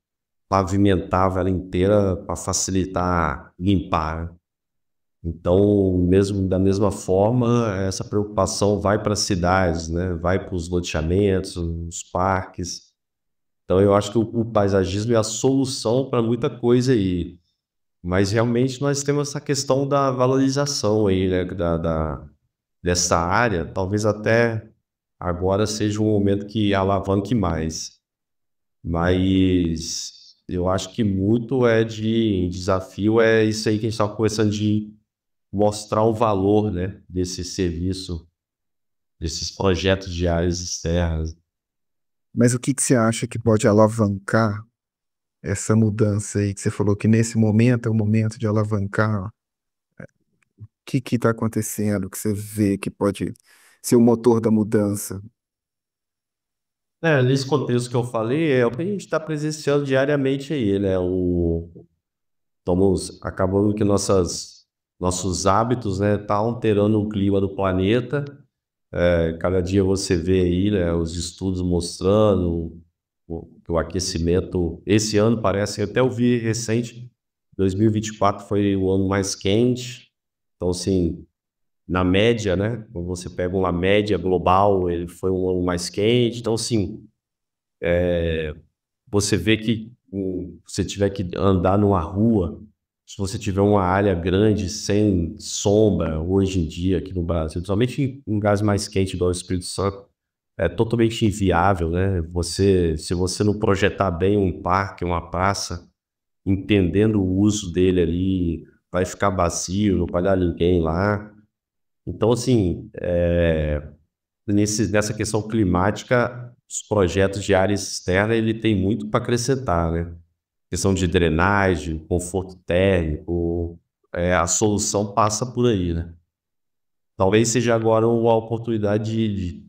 pavimentava ela inteira para facilitar limpar, né? Então, mesmo da mesma forma, essa preocupação vai para as cidades, né? Vai para os loteamentos, os parques. Então, eu acho que o paisagismo é a solução para muita coisa aí. Mas realmente nós temos essa questão da valorização aí, né? Dessa área. Talvez até agora seja um momento que alavanque mais. Mas eu acho que muito desafio é isso aí que a gente estava conversando de mostrar o valor, né, desse serviço, desses projetos de áreas externas. Mas o que que você acha que pode alavancar essa mudança aí que você falou que nesse momento é o momento de alavancar? O que está acontecendo que você vê que pode ser o motor da mudança? Nesse contexto que eu falei, é o que a gente está presenciando diariamente aí, né? Estamos acabando que nossos hábitos, né, tá alterando o clima do planeta. Cada dia você vê aí, né, os estudos mostrando que o aquecimento, esse ano parece, eu até ouvi recente, 2024 foi o ano mais quente. Então, assim, na média, né, quando você pega uma média global, ele foi um ano mais quente. Então, assim, você vê que se você tiver que andar numa rua, se você tiver uma área grande, sem sombra, hoje em dia aqui no Brasil, principalmente em lugares mais quentes, igual o Espírito Santo, é totalmente inviável, né? Se você não projetar bem um parque, uma praça, entendendo o uso dele ali, vai ficar vazio, não vai dar ninguém lá. Então, assim, nessa questão climática, os projetos de área externa, ele tem muito para acrescentar, né? Questão de drenagem, conforto térmico, a solução passa por aí, né? Talvez seja agora uma oportunidade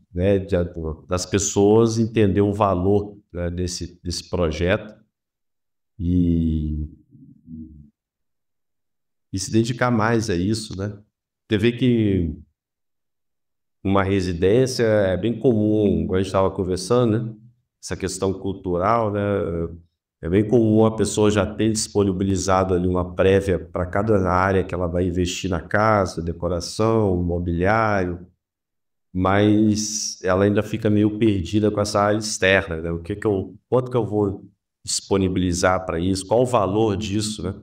das pessoas entender o valor, né, desse projeto e, e se dedicar mais a isso, né? Você vê que uma residência é bem comum, como a gente estava conversando, né? Essa questão cultural, né? É bem comum a pessoa já ter disponibilizado ali uma prévia para cada área que ela vai investir na casa, decoração, mobiliário, mas ela ainda fica meio perdida com essa área externa, né? Quanto que eu vou disponibilizar para isso? Qual o valor disso, né?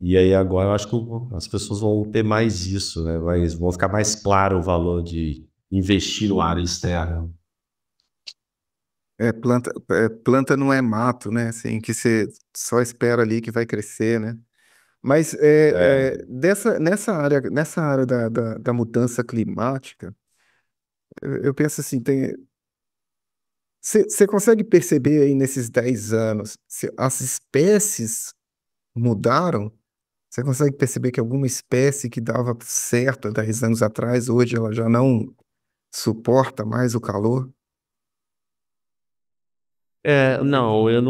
E aí agora eu acho que as pessoas vão ter mais isso, né? Vão ficar mais claro o valor de investir no área externa. Planta não é mato, né? Assim, que você só espera ali que vai crescer, né? Mas É, nessa área da mudança climática, eu penso assim, você consegue perceber aí nesses 10 anos, se as espécies mudaram? Você consegue perceber que alguma espécie que dava certo há 10 anos atrás, hoje ela já não suporta mais o calor? não, eu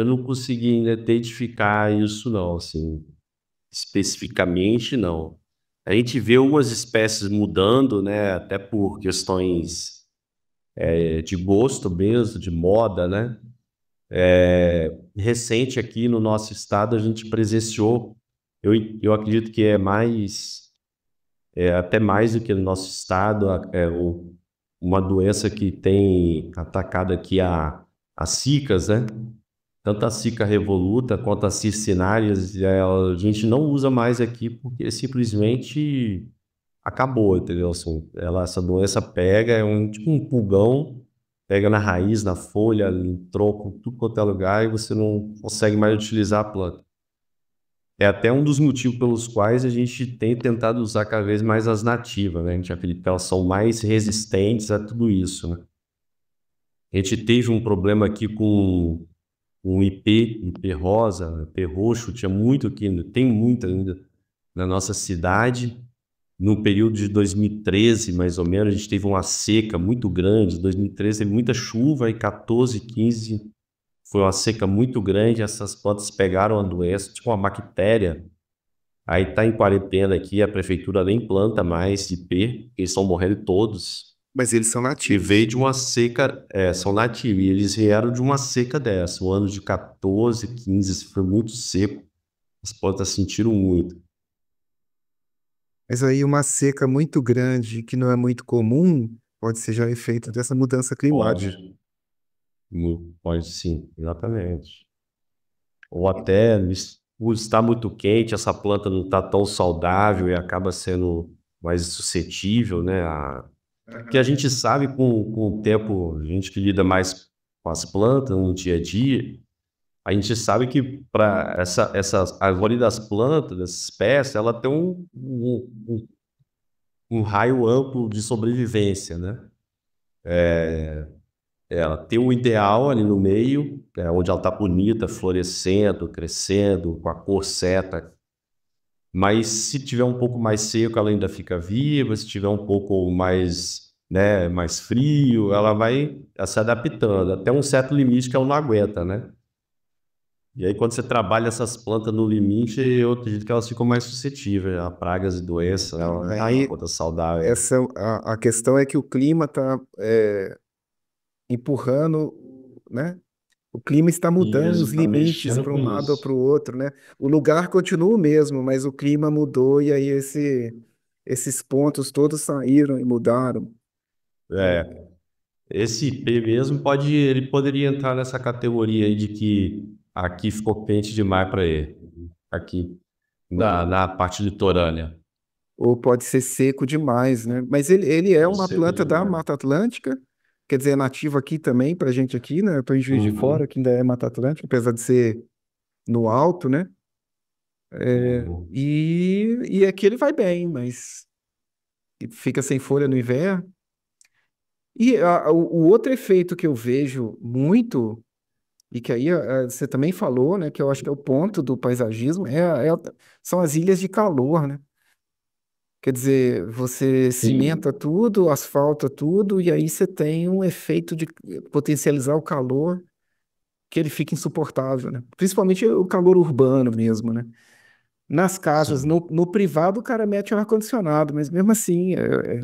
não consegui ainda identificar isso não, assim, especificamente não. A gente vê algumas espécies mudando, né? Até por questões de gosto mesmo, de moda, né? Recente aqui no nosso estado a gente presenciou, eu acredito que até mais do que no nosso estado, uma doença que tem atacado aqui as cicas, né? Tanto a cica revoluta quanto as cistinárias, a gente não usa mais aqui porque simplesmente acabou, entendeu? Assim, essa doença pega, tipo um pulgão, pega na raiz, na folha, no tronco, tudo quanto é lugar e você não consegue mais utilizar a planta. É até um dos motivos pelos quais a gente tem tentado usar cada vez mais as nativas, né? A gente acredita que elas são mais resistentes a tudo isso, né? A gente teve um problema aqui com um IP rosa, IP roxo, tinha muito aqui, tem muito ainda na nossa cidade. No período de 2013, mais ou menos, a gente teve uma seca muito grande. 2013 teve muita chuva e 14, 15 foi uma seca muito grande. Essas plantas pegaram a doença, tipo uma bactéria. Aí está em quarentena aqui, a prefeitura nem planta mais IP, porque eles estão morrendo todos. Mas eles são E veio nativos. de uma seca, são nativos, e eles vieram de uma seca dessa. O ano de 14, 15 foi muito seco, as plantas sentiram muito. Mas aí uma seca muito grande, que não é muito comum, pode ser já efeito dessa mudança climática. Pode, pode sim, exatamente. Ou até por estar muito quente, essa planta não está tão saudável e acaba sendo mais suscetível, né? Que a gente sabe com o tempo, a gente que lida mais com as plantas no dia a dia, A gente sabe que para essa árvore das plantas, dessa espécie, ela tem um raio amplo de sobrevivência, né? Ela tem o ideal ali no meio, onde ela está bonita, florescendo, crescendo, com a cor certa. Mas se tiver um pouco mais seco, ela ainda fica viva. Se tiver um pouco mais, né, mais frio, ela vai se adaptando até um certo limite que ela não aguenta, né? E aí, quando você trabalha essas plantas no limite, eu acredito que elas ficam mais suscetíveis a pragas e doenças, né? Ela é uma Aí, planta saudável. a questão é que o clima está empurrando, né? O clima está E mudando os isso está limites mexendo para um com lado ou para isso. o outro, né? O lugar continua o mesmo, mas o clima mudou e aí esses pontos todos saíram e mudaram. É, esse IP mesmo ele poderia entrar nessa categoria aí de que aqui ficou quente demais para ele. Aqui, na parte litorânea. Ou pode ser seco demais, né? Mas ele é Pode uma ser planta da demais. Mata Atlântica, quer dizer, é nativo aqui também, para a gente aqui, né? Para Juiz de Fora, Uhum, que ainda é Mata Atlântica, apesar de ser no alto, né? uhum. E aqui ele vai bem, mas fica sem folha no inverno. E o outro efeito que eu vejo muito, e que aí você também falou, né? Que eu acho que é o ponto do paisagismo, são as ilhas de calor, né? Quer dizer, você cimenta Sim, tudo, asfalta tudo, e aí você tem um efeito de potencializar o calor que ele fica insuportável, né? Principalmente o calor urbano mesmo, né? Nas casas, sim. no privado, o cara mete um ar-condicionado, mas mesmo assim,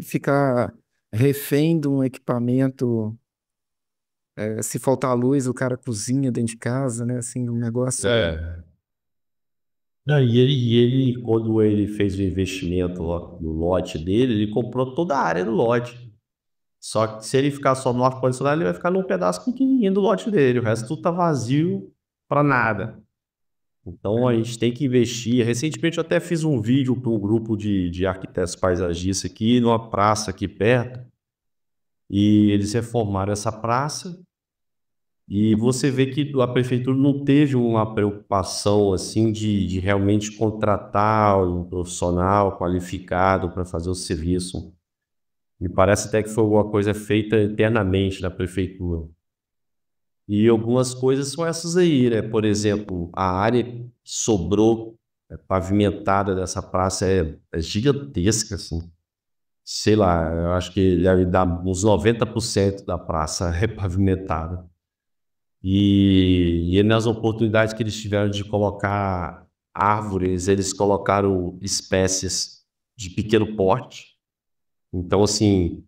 ficar refém de um equipamento, se faltar luz, o cara cozinha dentro de casa, né? Assim, um negócio. É. Não, e ele, quando ele fez o investimento lá no lote dele, ele comprou toda a área do lote. Só que se ele ficar só no ar-condicionado, ele vai ficar num pedaço pequenininho do lote dele. O resto tudo tá vazio para nada. Então a gente tem que investir. Recentemente eu até fiz um vídeo para um grupo de arquitetos paisagistas aqui, numa praça aqui perto. E eles reformaram essa praça. E você vê que a prefeitura não teve uma preocupação assim de realmente contratar um profissional qualificado para fazer o serviço. Me parece até que foi alguma coisa feita internamente na prefeitura. E algumas coisas são essas aí, né? Por exemplo, a área que sobrou pavimentada dessa praça é gigantesca, assim. Sei lá, eu acho que deve dar uns 90% da praça é pavimentada. E nas oportunidades que eles tiveram de colocar árvores, eles colocaram espécies de pequeno porte. Então, assim,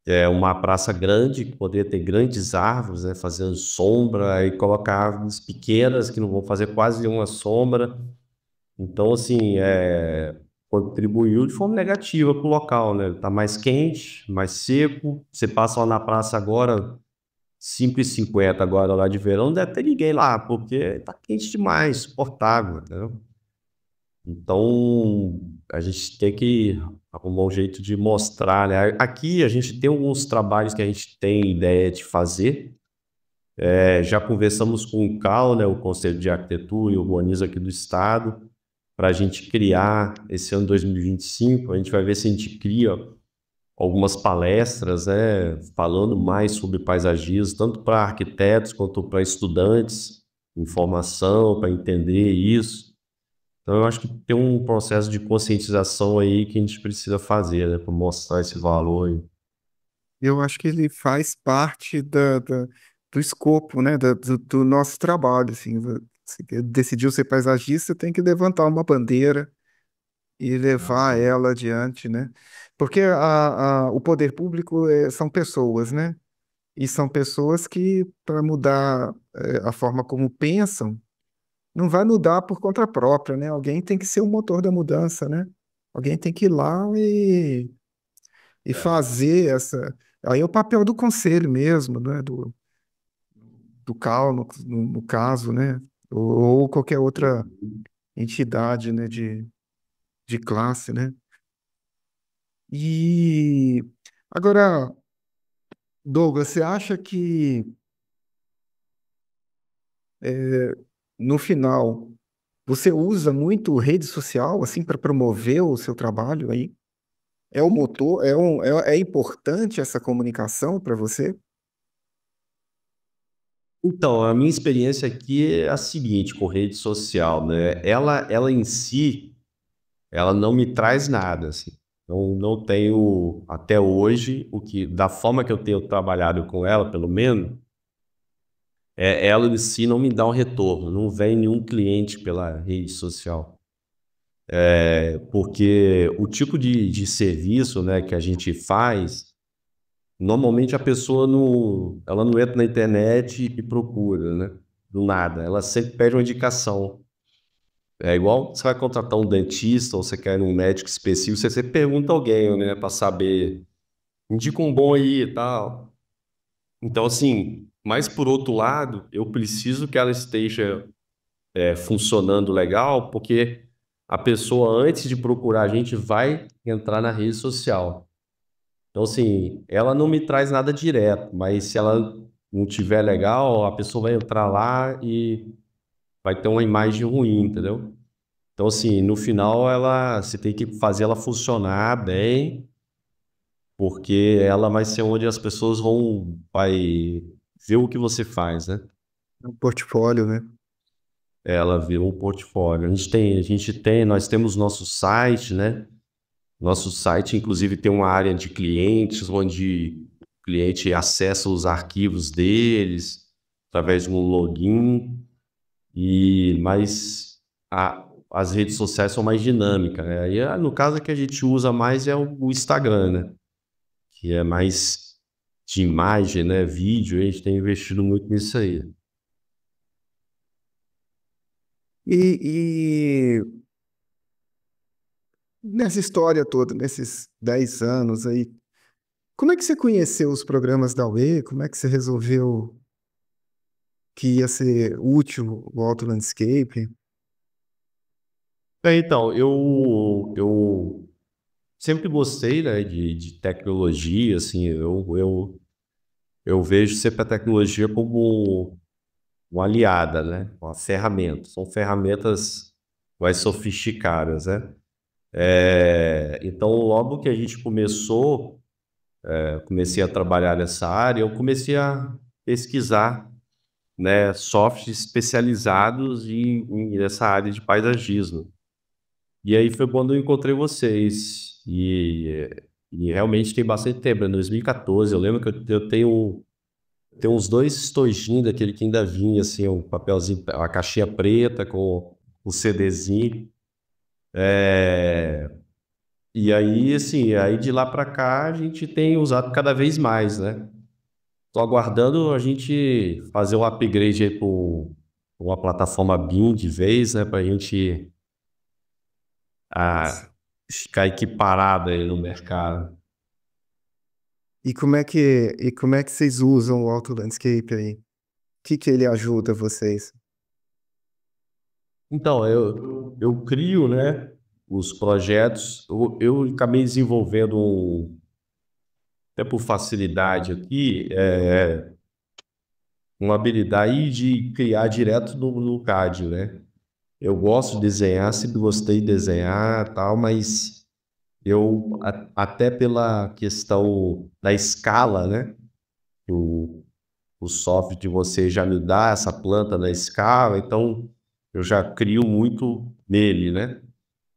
é uma praça grande que poderia ter grandes árvores, né, fazendo sombra, e colocar árvores pequenas que não vão fazer quase uma sombra. Então, assim, contribuiu de forma negativa para o local, né? Tá mais quente, mais seco. Você passa lá na praça agora, 5h50 agora lá de verão, não deve ter ninguém lá, porque tá quente demais, suportável, entendeu? Então, a gente tem que arrumar um jeito de mostrar, né? Aqui a gente tem alguns trabalhos que a gente tem ideia de fazer. Já conversamos com o CAL, né, o Conselho de Arquitetura e Urbanismo aqui do Estado, para a gente criar esse ano 2025. A gente vai ver se a gente cria algumas palestras, né, falando mais sobre paisagismo, tanto para arquitetos quanto para estudantes, informação para entender isso. Então, eu acho que tem um processo de conscientização aí que a gente precisa fazer, né, para mostrar esse valor aí. Eu acho que ele faz parte do escopo, né, do nosso trabalho, assim. Se decidiu ser paisagista, tem que levantar uma bandeira e Ah, levar sim. ela adiante, né? Porque o poder público são pessoas, né? E são pessoas que, para mudar a forma como pensam, não vai mudar por conta própria, né? Alguém tem que ser o motor da mudança, né? Alguém tem que ir lá e É. fazer essa. Aí é o papel do conselho mesmo, né? Do CAL, no caso, né? Ou qualquer outra entidade, né? De classe, né? E agora, Douglas, você acha que No final, você usa muito rede social assim para promover o seu trabalho aí? É o motor? É importante essa comunicação para você? Então, a minha experiência aqui é a seguinte com rede social, né? Ela em si, ela não me traz nada, assim. Não tenho, até hoje, da forma que eu tenho trabalhado com ela, pelo menos, ela em si não me dá um retorno, não vem nenhum cliente pela rede social. Porque o tipo de serviço, né, que a gente faz, normalmente a pessoa ela não entra na internet e procura, né, do nada. Ela sempre pede uma indicação. É igual você vai contratar um dentista ou você quer um médico específico, você sempre pergunta a alguém, né, para saber, indica um bom aí e tal. Então, assim, mas por outro lado, eu preciso que ela esteja funcionando legal, porque a pessoa, antes de procurar a gente, vai entrar na rede social. Então, assim, ela não me traz nada direto, mas se ela não tiver legal, a pessoa vai entrar lá e vai ter uma imagem ruim, entendeu? Então, assim, no final, você tem que fazer ela funcionar bem, porque ela vai ser onde as pessoas vai ver o que você faz, né? É um portfólio, né? Ela vê um portfólio. Nós temos nosso site, né? Nosso site, inclusive, tem uma área de clientes, onde o cliente acessa os arquivos deles através de um login. Mas as redes sociais são mais dinâmicas, né? Aí, no caso, a que a gente usa mais é o Instagram, né? Que é mais de imagem, né? Vídeo, a gente tem investido muito nisso aí. E nessa história toda, nesses 10 anos aí, como é que você conheceu os programas da UE? Como é que você resolveu que ia ser útil o Auto Landscape? Então, eu sempre gostei, né, de tecnologia, assim, eu vejo sempre a tecnologia como uma aliada, né, uma ferramenta. São ferramentas mais sofisticadas, né? Então, logo que a gente comecei a trabalhar nessa área, eu comecei a pesquisar, né, softwares especializados nessa área de paisagismo. E aí foi quando eu encontrei vocês. E realmente tem bastante tempo, né? 2014. Eu lembro que eu tenho uns dois estojinhos daquele que ainda vinha, assim, um papelzinho, a caixinha preta com o CDzinho. E aí, assim, aí de lá para cá a gente tem usado cada vez mais, né? Tô aguardando a gente fazer um upgrade aí para uma plataforma BIM de vez, né? Para a gente ficar equiparado aí no mercado. E como é que vocês usam o Auto Landscape aí? O que ele ajuda vocês? Então, eu crio, né, os projetos. Eu acabei desenvolvendo, até por facilidade aqui, uma habilidade de criar direto no CAD, né? Eu gosto de desenhar, sempre gostei de desenhar, tal, mas até pela questão da escala, né? O software de você já me dá essa planta na escala, então eu já crio muito nele, né?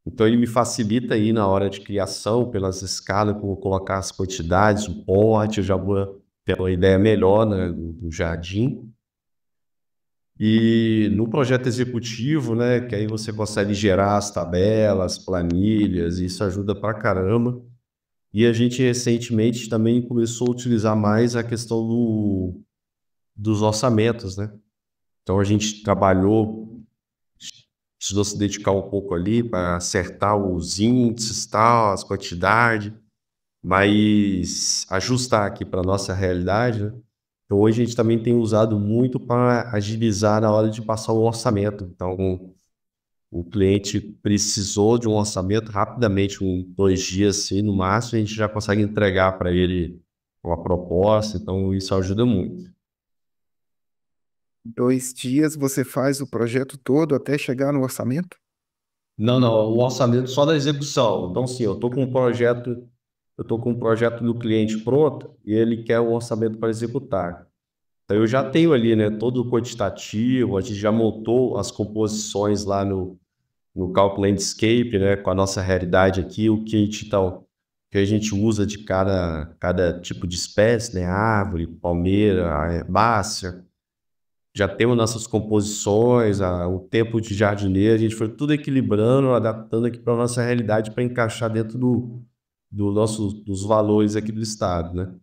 Então ele me facilita aí na hora de criação, pelas escalas, como colocar as quantidades, o pote, eu já vou ter uma ideia melhor, né, do jardim. E no projeto executivo, né, que aí você consegue gerar as tabelas, planilhas, isso ajuda pra caramba. E a gente recentemente também começou a utilizar mais a questão dos orçamentos, né? Então a gente precisou se dedicar um pouco ali para acertar os índices, tal, as quantidades, mas ajustar aqui para nossa realidade, né? Então, hoje a gente também tem usado muito para agilizar na hora de passar o orçamento. Então, o cliente precisou de um orçamento rapidamente, 2 dias, assim, no máximo, a gente já consegue entregar para ele uma proposta. Então, isso ajuda muito. 2 dias você faz o projeto todo até chegar no orçamento? Não, não, o orçamento só da execução. Então, sim, eu tô com um projeto do cliente pronto e ele quer o orçamento para executar. Então, eu já tenho ali, né, todo o quantitativo, a gente já montou as composições lá no cálculo landscape, né, com a nossa realidade aqui, que a gente usa de cada tipo de espécie, né, árvore, palmeira, herbácea. Já temos nossas composições, o tempo de jardineiro, a gente foi tudo equilibrando, adaptando aqui para a nossa realidade para encaixar dentro dos valores aqui do estado, né?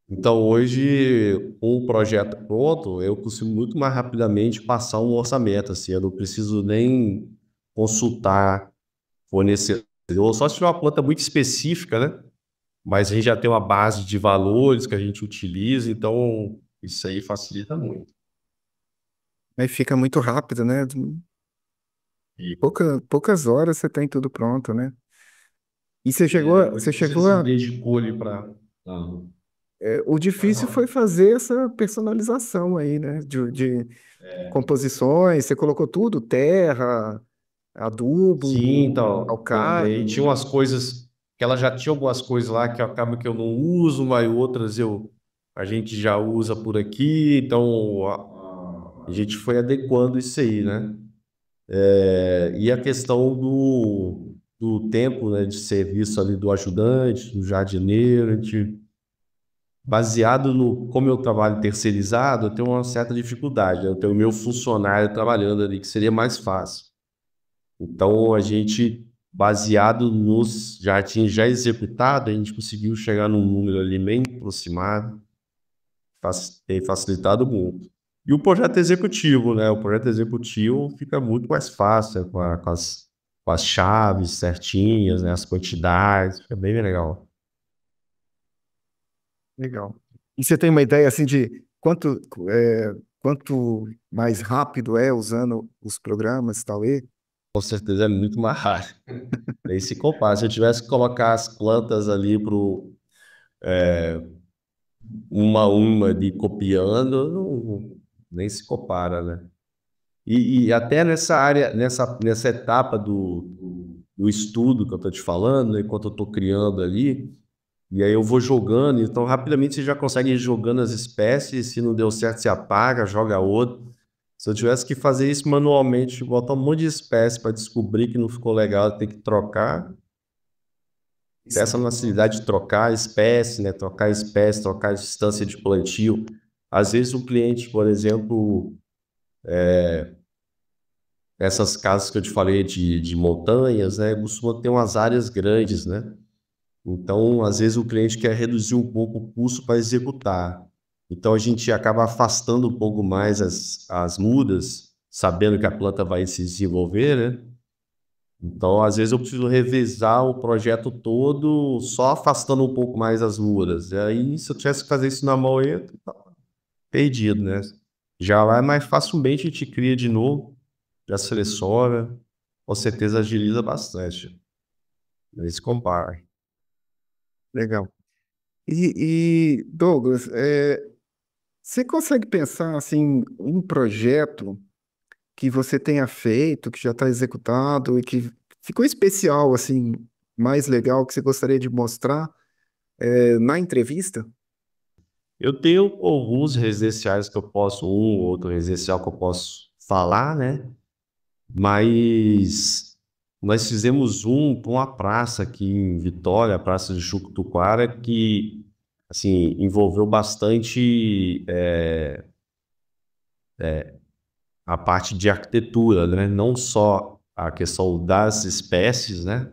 Então, hoje, com o projeto pronto, eu consigo muito mais rapidamente passar um orçamento, assim, eu não preciso nem consultar fornecedor, só se tiver uma planta muito específica, né? Mas a gente já tem uma base de valores que a gente utiliza, então isso aí facilita muito. Aí fica muito rápido, né? E Poucas horas você tem tudo pronto, né? E você chegou, você você chegou se a, dedicou ali para. o difícil foi fazer essa personalização aí, né? De composições, você colocou tudo, terra, Sim, adubo, então, e calcário. tinha umas coisas que ela já tinha algumas coisas lá que acaba que eu não uso, mas outras a gente já usa por aqui, então a gente foi adequando isso aí, né? E a questão do tempo, né, de serviço ali do ajudante, do jardineiro, a gente, baseado no como eu trabalho terceirizado, eu tenho uma certa dificuldade, né? Eu tenho o meu funcionário trabalhando ali, que seria mais fácil. Então, a gente, baseado nos jardins já executados, a gente conseguiu chegar num número ali bem aproximado, tem facilitado muito. E o projeto executivo, né? O projeto executivo fica muito mais fácil, com as chaves certinhas, né? As quantidades, fica bem legal. Legal. E você tem uma ideia assim de quanto mais rápido é usando os programas, tal e? Com certeza é muito mais raro. Nem se compara. Se eu tivesse que colocar as plantas ali uma a uma de copiando, nem se compara, né? E até nessa área, nessa etapa do estudo que eu estou te falando, né, enquanto eu estou criando ali, e aí eu vou jogando, então rapidamente você já consegue ir jogando as espécies, se não deu certo, você apaga, joga outro. Se eu tivesse que fazer isso manualmente, botar um monte de espécie para descobrir que não ficou legal, ter que trocar, ter essa facilidade de trocar espécie, né, trocar distância de plantio. Às vezes o cliente, por exemplo, essas casas que eu te falei de montanhas, né, costumam ter umas áreas grandes, né? Então, às vezes o cliente quer reduzir um pouco o custo para executar. Então, a gente acaba afastando um pouco mais as mudas, sabendo que a planta vai se desenvolver, né? Então, às vezes eu preciso revezar o projeto todo, só afastando um pouco mais as mudas. E aí, se eu tivesse que fazer isso na mão, eu ia tá perdido, né? Já vai mais facilmente, a gente cria de novo, já seleciona, com certeza agiliza bastante. Eles comparam. Legal. Douglas, você consegue pensar assim um projeto que você tenha feito, que já está executado e que ficou especial, assim, mais legal que você gostaria de mostrar na entrevista? Eu tenho alguns residenciais que eu posso, um ou outro residencial que eu posso falar, né? Mas nós fizemos um com uma praça aqui em Vitória, a Praça de Chucutuquara, que assim envolveu bastante a parte de arquitetura, né? Não só a questão das espécies, né?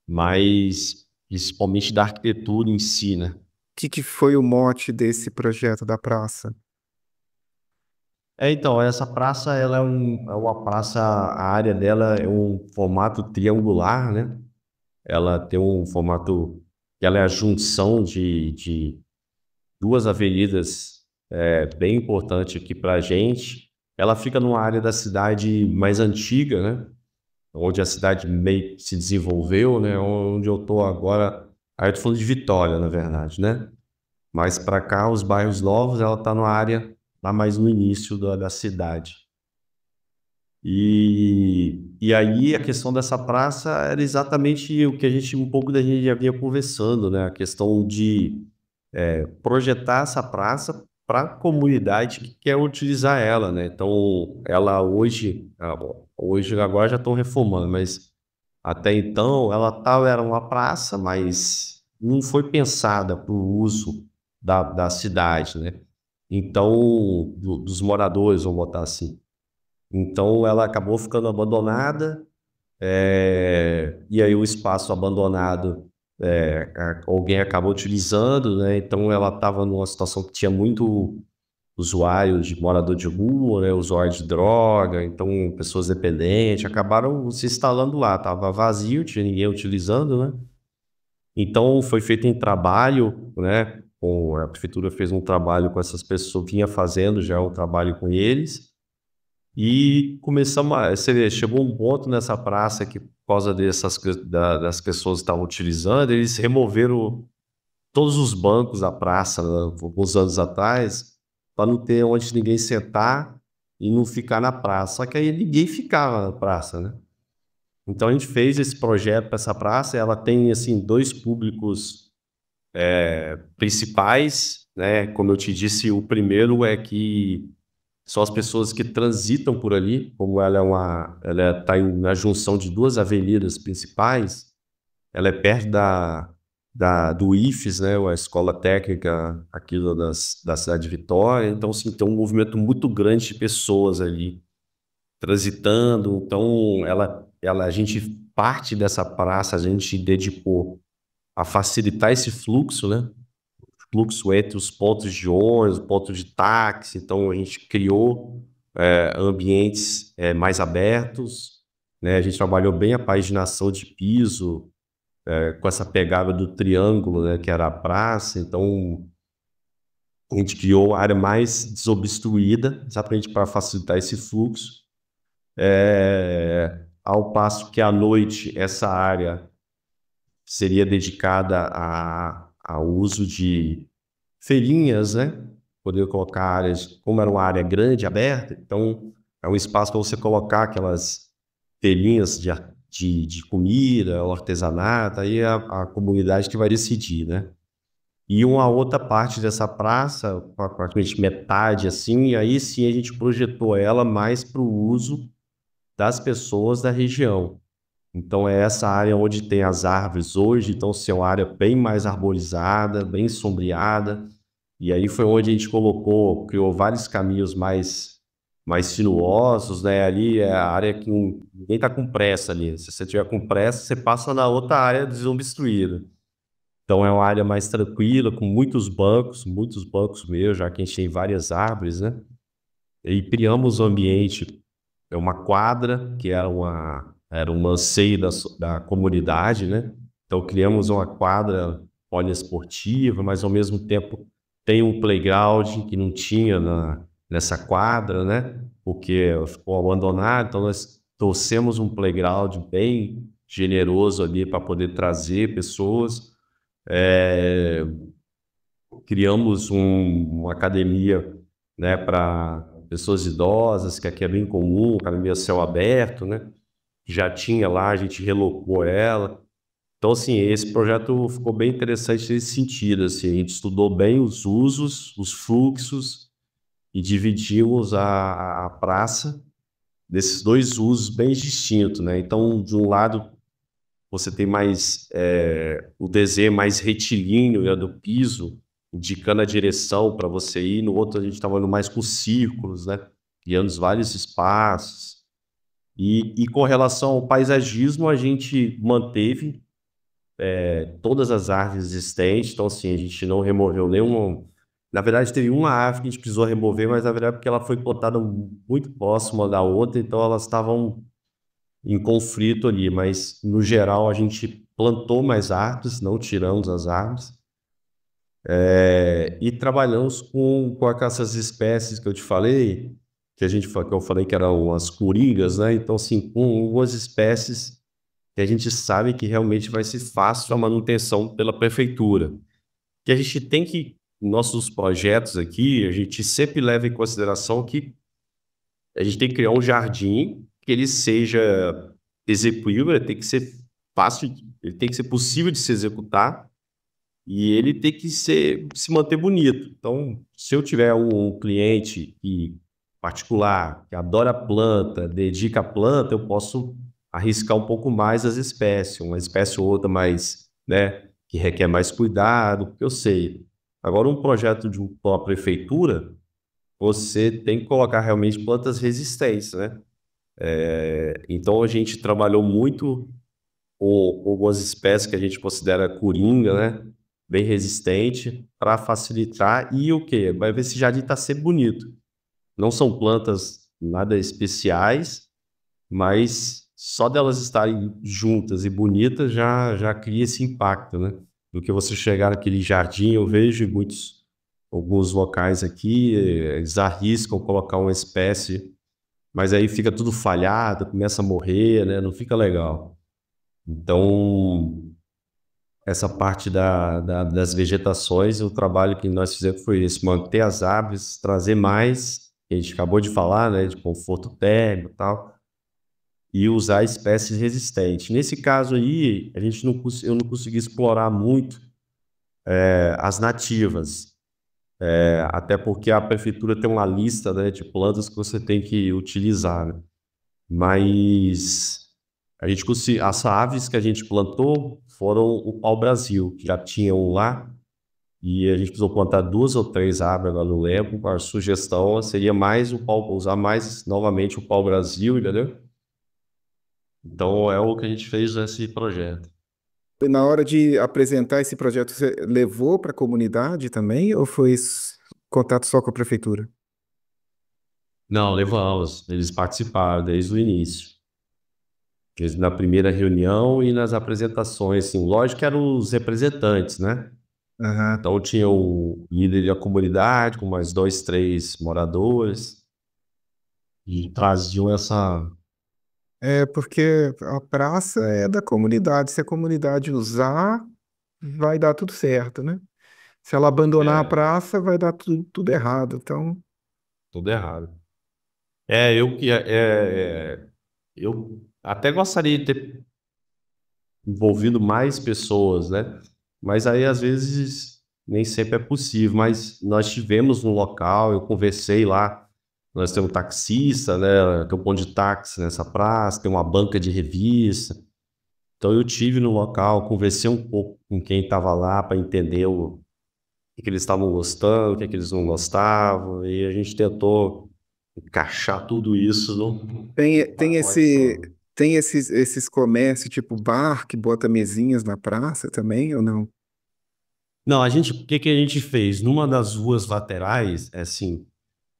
Mas principalmente da arquitetura em si, né? Que foi o mote desse projeto da praça? Então, essa praça, ela é uma praça, a área dela é um formato triangular, né? Ela tem um formato, ela é a junção de duas avenidas bem importante aqui para a gente. Ela fica numa área da cidade mais antiga, né? Onde a cidade meio que se desenvolveu, né? Onde eu estou agora, aí eu tô falando de Vitória, na verdade, né? Mas para cá, os bairros novos, ela está numa área lá mais no início da cidade. E aí a questão dessa praça era exatamente o que um pouco da gente já vinha conversando, né? A questão de projetar essa praça para a comunidade que quer utilizar ela, né? Então, ela hoje, bom, hoje agora já estão reformando, mas até então era uma praça, mas não foi pensada para o uso da cidade, né? Então, dos moradores, vamos botar assim. Então, ela acabou ficando abandonada, e aí o espaço abandonado, alguém acabou utilizando, né? Então ela estava numa situação que tinha muito usuário de morador de rua, né? Usuário de droga, então pessoas dependentes acabaram se instalando lá. Tava vazio, tinha ninguém utilizando, né? Então foi feito um trabalho, né? A prefeitura fez um trabalho com essas pessoas, vinha fazendo já um trabalho com eles. E começamos você vê, chegou um ponto nessa praça que, por causa das pessoas que estavam utilizando, eles removeram todos os bancos da praça, né, alguns anos atrás, para não ter onde ninguém sentar e não ficar na praça. Só que aí ninguém ficava na praça, né? Então a gente fez esse projeto para essa praça. Ela tem assim dois públicos principais, né? Como eu te disse, o primeiro é que são as pessoas que transitam por ali, como ela está na junção de duas avenidas principais, ela é perto do IFES, né, a Escola Técnica aqui da cidade de Vitória, então sim, tem um movimento muito grande de pessoas ali transitando, então a gente parte dessa praça, a gente dedicou a facilitar esse fluxo, né, fluxo entre os pontos de ônibus, pontos de táxi. Então, a gente criou ambientes mais abertos, né? A gente trabalhou bem a paginação de piso, com essa pegada do triângulo, né, que era a praça. Então, a gente criou a área mais desobstruída, exatamente para facilitar esse fluxo. Ao passo que à noite essa área seria dedicada ao uso de feirinhas, né? Poder colocar áreas, como era uma área grande, aberta, então é um espaço para você colocar aquelas feirinhas de comida, o artesanato, aí a comunidade que vai decidir, né? E uma outra parte dessa praça, praticamente metade assim, aí sim a gente projetou ela mais para o uso das pessoas da região. Então é essa área onde tem as árvores hoje, então é uma área bem mais arborizada, bem sombreada. E aí foi onde a gente criou vários caminhos mais sinuosos, né? Ali é a área que ninguém está com pressa ali. Se você tiver com pressa, você passa na outra área desobstruída. Então é uma área mais tranquila, com muitos bancos mesmo, já que a gente tem várias árvores, né? E criamos um ambiente, uma quadra, que era um anseio da comunidade, né? Então criamos uma quadra poliesportiva, mas ao mesmo tempo tem um playground que não tinha nessa quadra, né? Porque ficou abandonado, então nós trouxemos um playground bem generoso ali para poder trazer pessoas. Criamos uma academia, né, para pessoas idosas, que aqui é bem comum, academia a céu aberto, né? Já tinha lá, a gente relocou ela. Então, assim, esse projeto ficou bem interessante nesse sentido, assim, a gente estudou bem os usos, os fluxos e dividimos a praça desses dois usos bem distintos, né? Então, de um lado, você tem mais o desenho mais retilíneo, né, do piso, indicando a direção para você ir. No outro, a gente estava indo mais com círculos, né? Guiando os vários espaços. E com relação ao paisagismo, a gente manteve todas as árvores existentes, então assim, a gente não removeu nenhuma. Na verdade, teve uma árvore que a gente precisou remover, mas na verdade porque ela foi plantada muito próxima da outra, então elas estavam em conflito ali, mas no geral a gente plantou mais árvores, não tiramos as árvores, e trabalhamos com essas espécies que eu te falei, que eu falei que eram as coringas, né? Então, assim, com algumas espécies que a gente sabe que realmente vai ser fácil a manutenção pela prefeitura. Que a gente tem que nossos projetos aqui, a gente sempre leva em consideração que a gente tem que criar um jardim que ele seja execuível, ele tem que ser fácil, ele tem que ser possível de se executar e ele tem que se manter bonito. Então, se eu tiver um cliente particular que adora planta, dedica a planta, eu posso arriscar um pouco mais as espécies, uma espécie ou outra mais, né, que requer mais cuidado, porque eu sei. Agora, um projeto de uma prefeitura, você tem que colocar realmente plantas resistentes, né? Então, a gente trabalhou muito com algumas espécies que a gente considera coringa, né? Bem resistente, para facilitar. E o quê? Vai ver se o jardim está sempre bonito. Não são plantas nada especiais, mas só delas estarem juntas e bonitas já cria esse impacto, né? Do que você chegar naquele jardim, eu vejo em alguns locais aqui, eles arriscam colocar uma espécie, mas aí fica tudo falhado, começa a morrer, né? Não fica legal. Então, essa parte das vegetações, o trabalho que nós fizemos foi esse, manter as árvores, trazer mais, que a gente acabou de falar, né, de conforto térmico e tal, e usar espécies resistentes. Nesse caso aí, eu não consegui explorar muito as nativas, até porque a prefeitura tem uma lista, né, de plantas que você tem que utilizar, né? Mas as aves que a gente plantou foram o pau-brasil, que já tinham lá, e a gente precisou plantar 2 ou 3 árvores, agora não lembro. A sugestão seria mais usar mais novamente o pau-brasil, entendeu? Então é o que a gente fez nesse projeto. E na hora de apresentar esse projeto, você levou para a comunidade também ou foi contato só com a prefeitura? Não, levamos, eles participaram desde o início. Na primeira reunião e nas apresentações, assim, lógico que eram os representantes, né? Aham. Então tinha o líder da comunidade, com mais 2, 3 moradores, e traziam essa. É porque a praça é da comunidade. Se a comunidade usar, vai dar tudo certo, né? Se ela abandonar a É, praça, vai dar tudo errado. Então, tudo errado. Eu até gostaria de ter envolvido mais pessoas, né? Mas aí às vezes nem sempre é possível. Mas nós tivemos no local, eu conversei lá. Nós temos um taxista, né? Tem um ponto de táxi nessa praça, tem uma banca de revista. Então eu tive no local, conversei um pouco com quem estava lá para entender o que eles estavam gostando, o que eles não gostavam, e a gente tentou encaixar tudo isso num tem pacote só. esses comércios tipo bar que bota mesinhas na praça também, ou não? Não, o que que a gente fez? Numa das ruas laterais, é assim,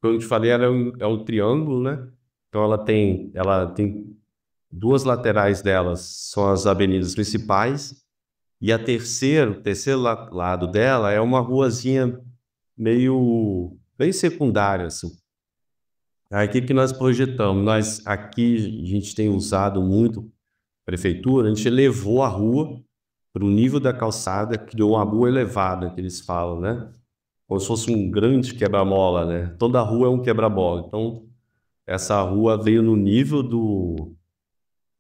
como eu te falei, é um triângulo, né? Então ela tem 2 laterais delas, são as avenidas principais, e o terceiro lado dela é uma ruazinha meio, bem secundária, assim. Aí o que que nós projetamos? Nós aqui, a gente tem usado muito prefeitura, a gente elevou a rua para o nível da calçada, criou uma rua elevada, que eles falam, né? Como se fosse um grande quebra-mola, né? Toda rua é um quebra-mola. Então, essa rua veio no nível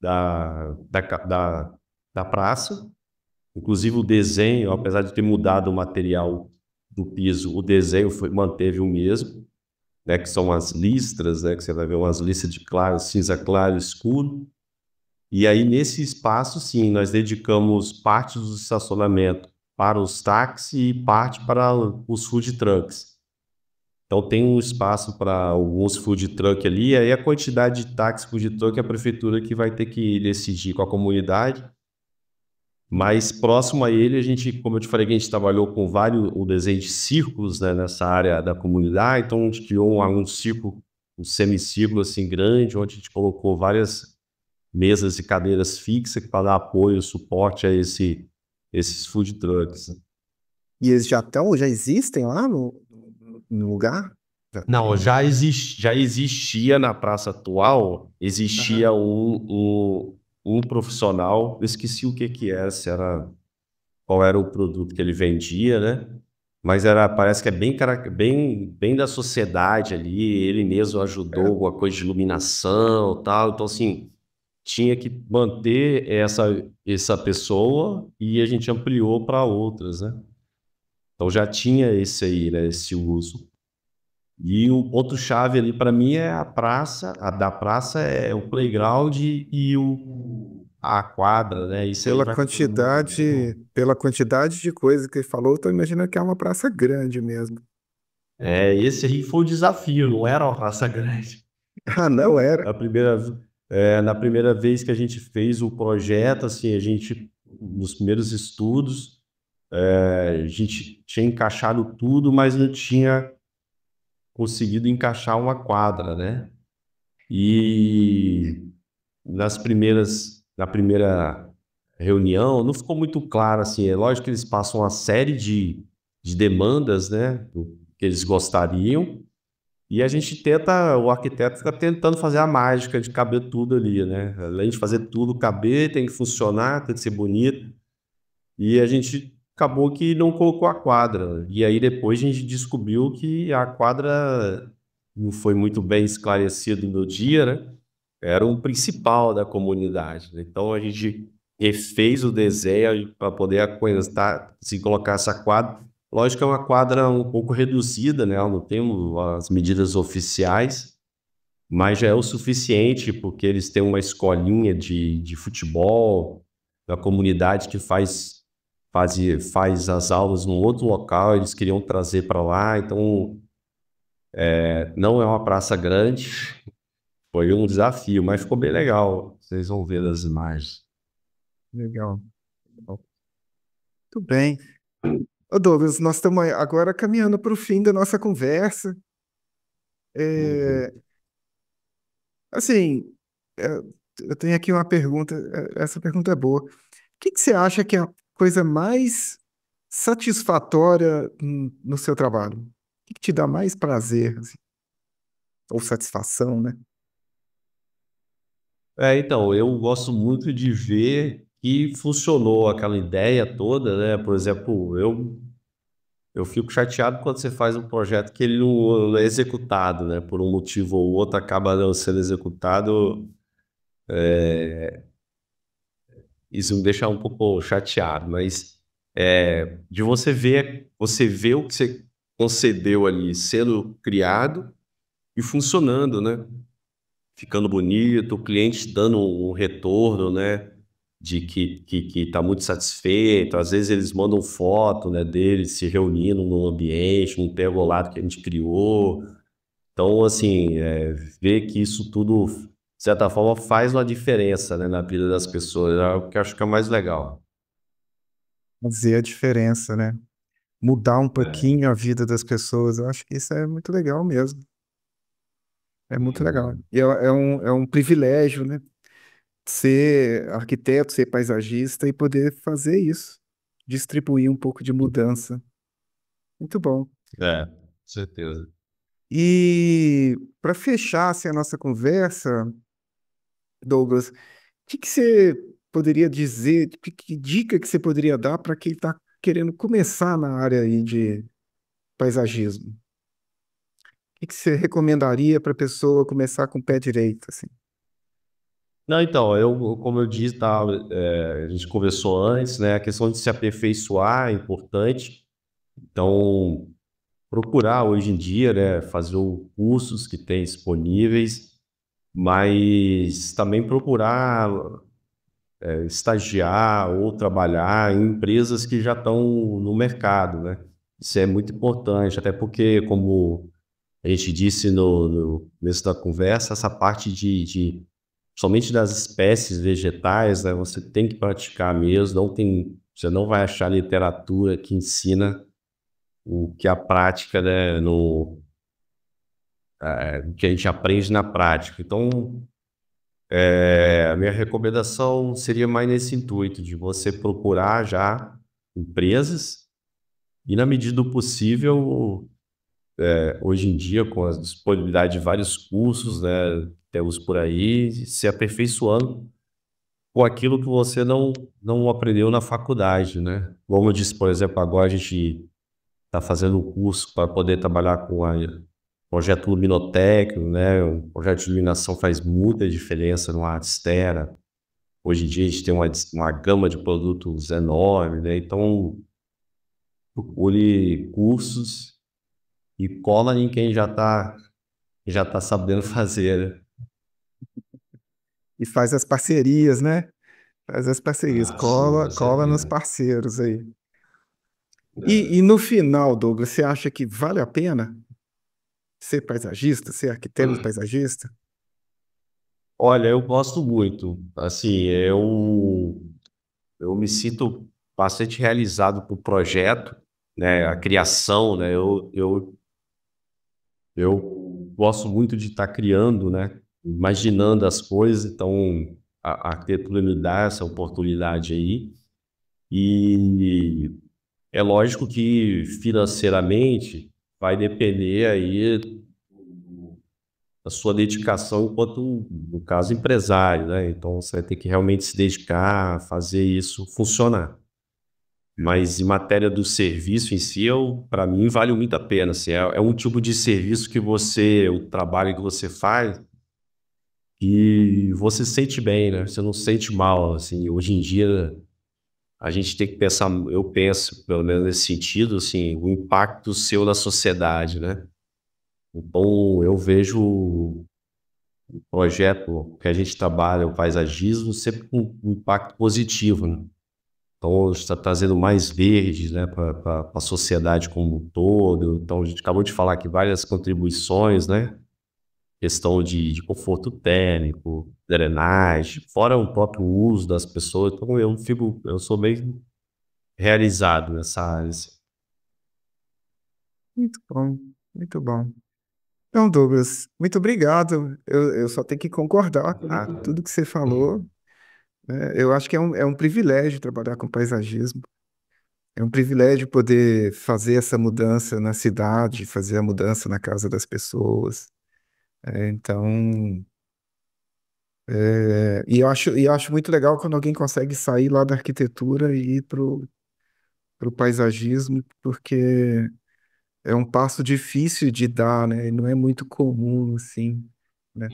da, da praça, inclusive o desenho, apesar de ter mudado o material do piso, o desenho manteve o mesmo, né? Que são as listras, né? Que você vai ver umas listras de claro, cinza claro, escuro. E aí, nesse espaço, sim, nós dedicamos parte do estacionamento para os táxis e parte para os food trucks. Então, tem um espaço para alguns food truck ali, e aí a quantidade de táxi food truck é a prefeitura que vai ter que decidir com a comunidade. Mas próximo a ele, a gente, como eu te falei, que a gente trabalhou com o desenho de círculos, né, nessa área da comunidade, então a gente criou um círculo, um semicírculo assim grande, onde a gente colocou várias mesas e cadeiras fixas para dar apoio, suporte a esses food trucks. E eles já existem lá no lugar? Já Não, tem? já existia na praça atual, existia Aham. um profissional, eu esqueci o que que era, qual era o produto que ele vendia, né? mas parece que é bem da sociedade ali, ele mesmo ajudou É, alguma coisa de iluminação e tal, então assim, tinha que manter essa pessoa e a gente ampliou para outras, né? Então já tinha esse aí, né, esse uso. E o ponto chave ali para mim é a praça, a da praça é o playground e a quadra, né? Isso aí vai todo mundo também. pela quantidade de coisa que ele falou, eu tô imaginando que é uma praça grande mesmo. Esse aí foi o desafio, não era uma praça grande. Ah, não era. A primeira, na primeira vez que a gente fez o projeto, assim, nos primeiros estudos, a gente tinha encaixado tudo, mas não tinha conseguido encaixar uma quadra, né? E na primeira reunião, não ficou muito claro, assim, é lógico que eles passam uma série de demandas, né, do que eles gostariam, e a gente tenta, o arquiteto fica tentando fazer a mágica de caber tudo ali, né, além de fazer tudo caber, tem que funcionar, tem que ser bonito, e a gente acabou que não colocou a quadra, e aí depois a gente descobriu que a quadra não foi muito bem esclarecido no dia, né, era um principal da comunidade, né? Então a gente refez o desenho para poder aguentar, se colocar essa quadra. Lógico que é uma quadra um pouco reduzida, né? Ela não tem as medidas oficiais, mas já é o suficiente, porque eles têm uma escolinha de futebol da comunidade que faz as aulas num outro local, eles queriam trazer para lá, então não é uma praça grande, foi um desafio, mas ficou bem legal. Vocês vão ver as imagens. Legal. Muito bem. Ô Douglas, nós estamos agora caminhando para o fim da nossa conversa. Uhum. É, assim, é, eu tenho aqui uma pergunta, essa pergunta é boa. O que você acha que é a coisa mais satisfatória no seu trabalho? O que te dá mais prazer, assim, ou satisfação, né? Então, eu gosto muito de ver que funcionou aquela ideia toda, né? Por exemplo, eu fico chateado quando você faz um projeto que ele não é executado, né? Por um motivo ou outro acaba não sendo executado. Isso me deixa um pouco chateado, mas de você ver o que você concedeu ali sendo criado e funcionando, né? Ficando bonito, o cliente dando um retorno, né, de que está muito satisfeito. Às vezes eles mandam foto, né, deles se reunindo num ambiente, num pergolado que a gente criou. Então, assim, ver que isso tudo, de certa forma, faz uma diferença, né, na vida das pessoas, é o que eu acho que é o mais legal. Fazer a diferença, né? Mudar um É. pouquinho a vida das pessoas. Eu acho que isso é muito legal mesmo. É muito legal. E é um privilégio, né? Ser arquiteto, ser paisagista e poder fazer isso. Distribuir um pouco de mudança. Muito bom. Com certeza. E para fechar assim, a nossa conversa, Douglas, o que você poderia dizer, que dica que você poderia dar para quem está querendo começar na área aí de paisagismo? O que você recomendaria para a pessoa começar com o pé direito, assim? Não, então, como eu disse, tá, a gente conversou antes, né, a questão de se aperfeiçoar é importante. Então, procurar hoje em dia, né, fazer os cursos que tem disponíveis, mas também procurar estagiar ou trabalhar em empresas que já estão no mercado, né? Isso é muito importante, até porque, como a gente disse no começo da conversa, essa parte somente das espécies vegetais, né, você tem que praticar mesmo, você não vai achar literatura que ensina o que a prática, né, que a gente aprende na prática. Então, a minha recomendação seria mais nesse intuito, de você procurar já empresas e, na medida do possível, hoje em dia, com a disponibilidade de vários cursos, né, temos por aí, se aperfeiçoando com aquilo que você não aprendeu na faculdade, né? Como eu disse, por exemplo, agora a gente está fazendo um curso para poder trabalhar com o projeto luminotécnico, né? O projeto de iluminação faz muita diferença no Artestea. Hoje em dia a gente tem uma gama de produtos enorme, né? Então, procure cursos e cola em quem já tá sabendo fazer, né? E faz as parcerias, né? Faz as parcerias, Ah, sim, com cola nos certeza. parceiros aí. E no final, Douglas, você acha que vale a pena ser paisagista, ser arquiteto paisagista? Olha, eu gosto muito. Assim, eu me sinto bastante realizado com o projeto, né? A criação, né? Eu gosto muito de estar criando, né? Imaginando as coisas. Então, a arquitetura me dá essa oportunidade aí. E é lógico que financeiramente vai depender aí da sua dedicação enquanto, no caso, empresário, né? Então você vai ter que realmente se dedicar a fazer isso funcionar. Mas em matéria do serviço em si, para mim, vale muito a pena. Assim, é um tipo de serviço que o trabalho que você faz, e você se sente bem, né? Você não se sente mal, assim. Hoje em dia, a gente tem que pensar, eu penso, pelo menos nesse sentido, assim, o impacto seu na sociedade, né? Então, eu vejo o projeto que a gente trabalha, o paisagismo, sempre com um impacto positivo, né? Então, está trazendo mais verdes, né, para a sociedade como um todo. Então, a gente acabou de falar aqui várias contribuições, né? Questão de conforto térmico, drenagem, fora o próprio uso das pessoas. Então, eu sou bem realizado nessa área, assim. Muito bom, muito bom. Então, Douglas, muito obrigado. Eu só tenho que concordar com Ah, tudo que você falou, né? Eu acho que é um privilégio trabalhar com paisagismo. É um privilégio poder fazer essa mudança na cidade, fazer a mudança na casa das pessoas. Então, e eu acho muito legal quando alguém consegue sair lá da arquitetura e ir pro paisagismo, porque é um passo difícil de dar, né? E não é muito comum, assim, né?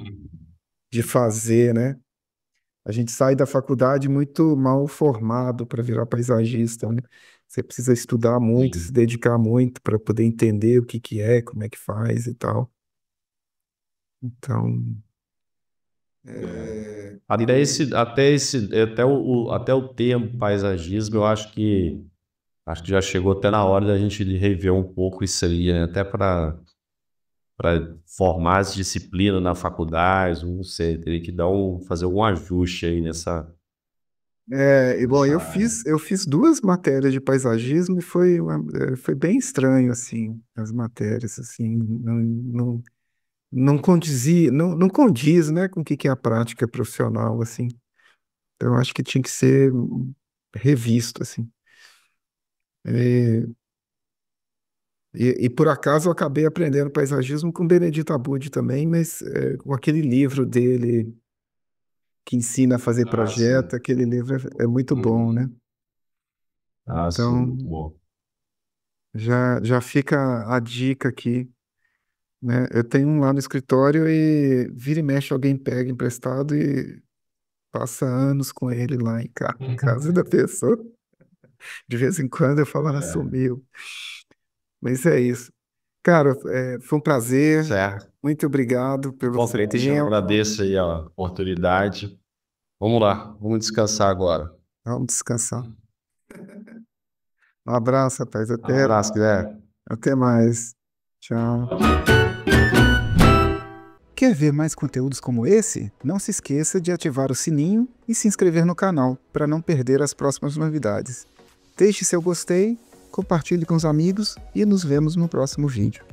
De fazer, né? A gente sai da faculdade muito mal formado para virar paisagista, né? Você precisa estudar muito, se sim. dedicar muito para poder entender o que que é, como é que faz e tal. Então, Até o termo paisagismo, eu acho que já chegou até na hora da gente rever um pouco isso aí, né? Até para formar as disciplinas na faculdade, não sei, teria que fazer algum ajuste aí e bom, nessa eu área. fiz, eu fiz duas matérias de paisagismo e foi bem estranho, assim, as matérias, assim, não condizia, não condiz, né, com o que que é a prática profissional, assim. Então, eu acho que tinha que ser revisto, assim. E, e por acaso eu acabei aprendendo paisagismo com Benedito Abud também, mas com aquele livro dele que ensina a fazer Ah, projeto, sim. aquele livro é muito bom, né? Uhum. Ah, sim, Então, muito bom. já fica a dica aqui, né? Eu tenho um lá no escritório e vira e mexe alguém pega emprestado e passa anos com ele lá em casa da pessoa. De vez em quando eu falo, ela É, sumiu. Mas é isso. Cara, foi um prazer. certo. Muito obrigado pelo seu Igualmente, eu tempo. agradeço aí a oportunidade. Vamos lá, vamos descansar agora. Vamos descansar. Um abraço, rapaz. Um abraço, Guilherme. Até mais. Tchau. Quer ver mais conteúdos como esse? Não se esqueça de ativar o sininho e se inscrever no canal para não perder as próximas novidades. Deixe seu gostei, compartilhe com os amigos e nos vemos no próximo vídeo.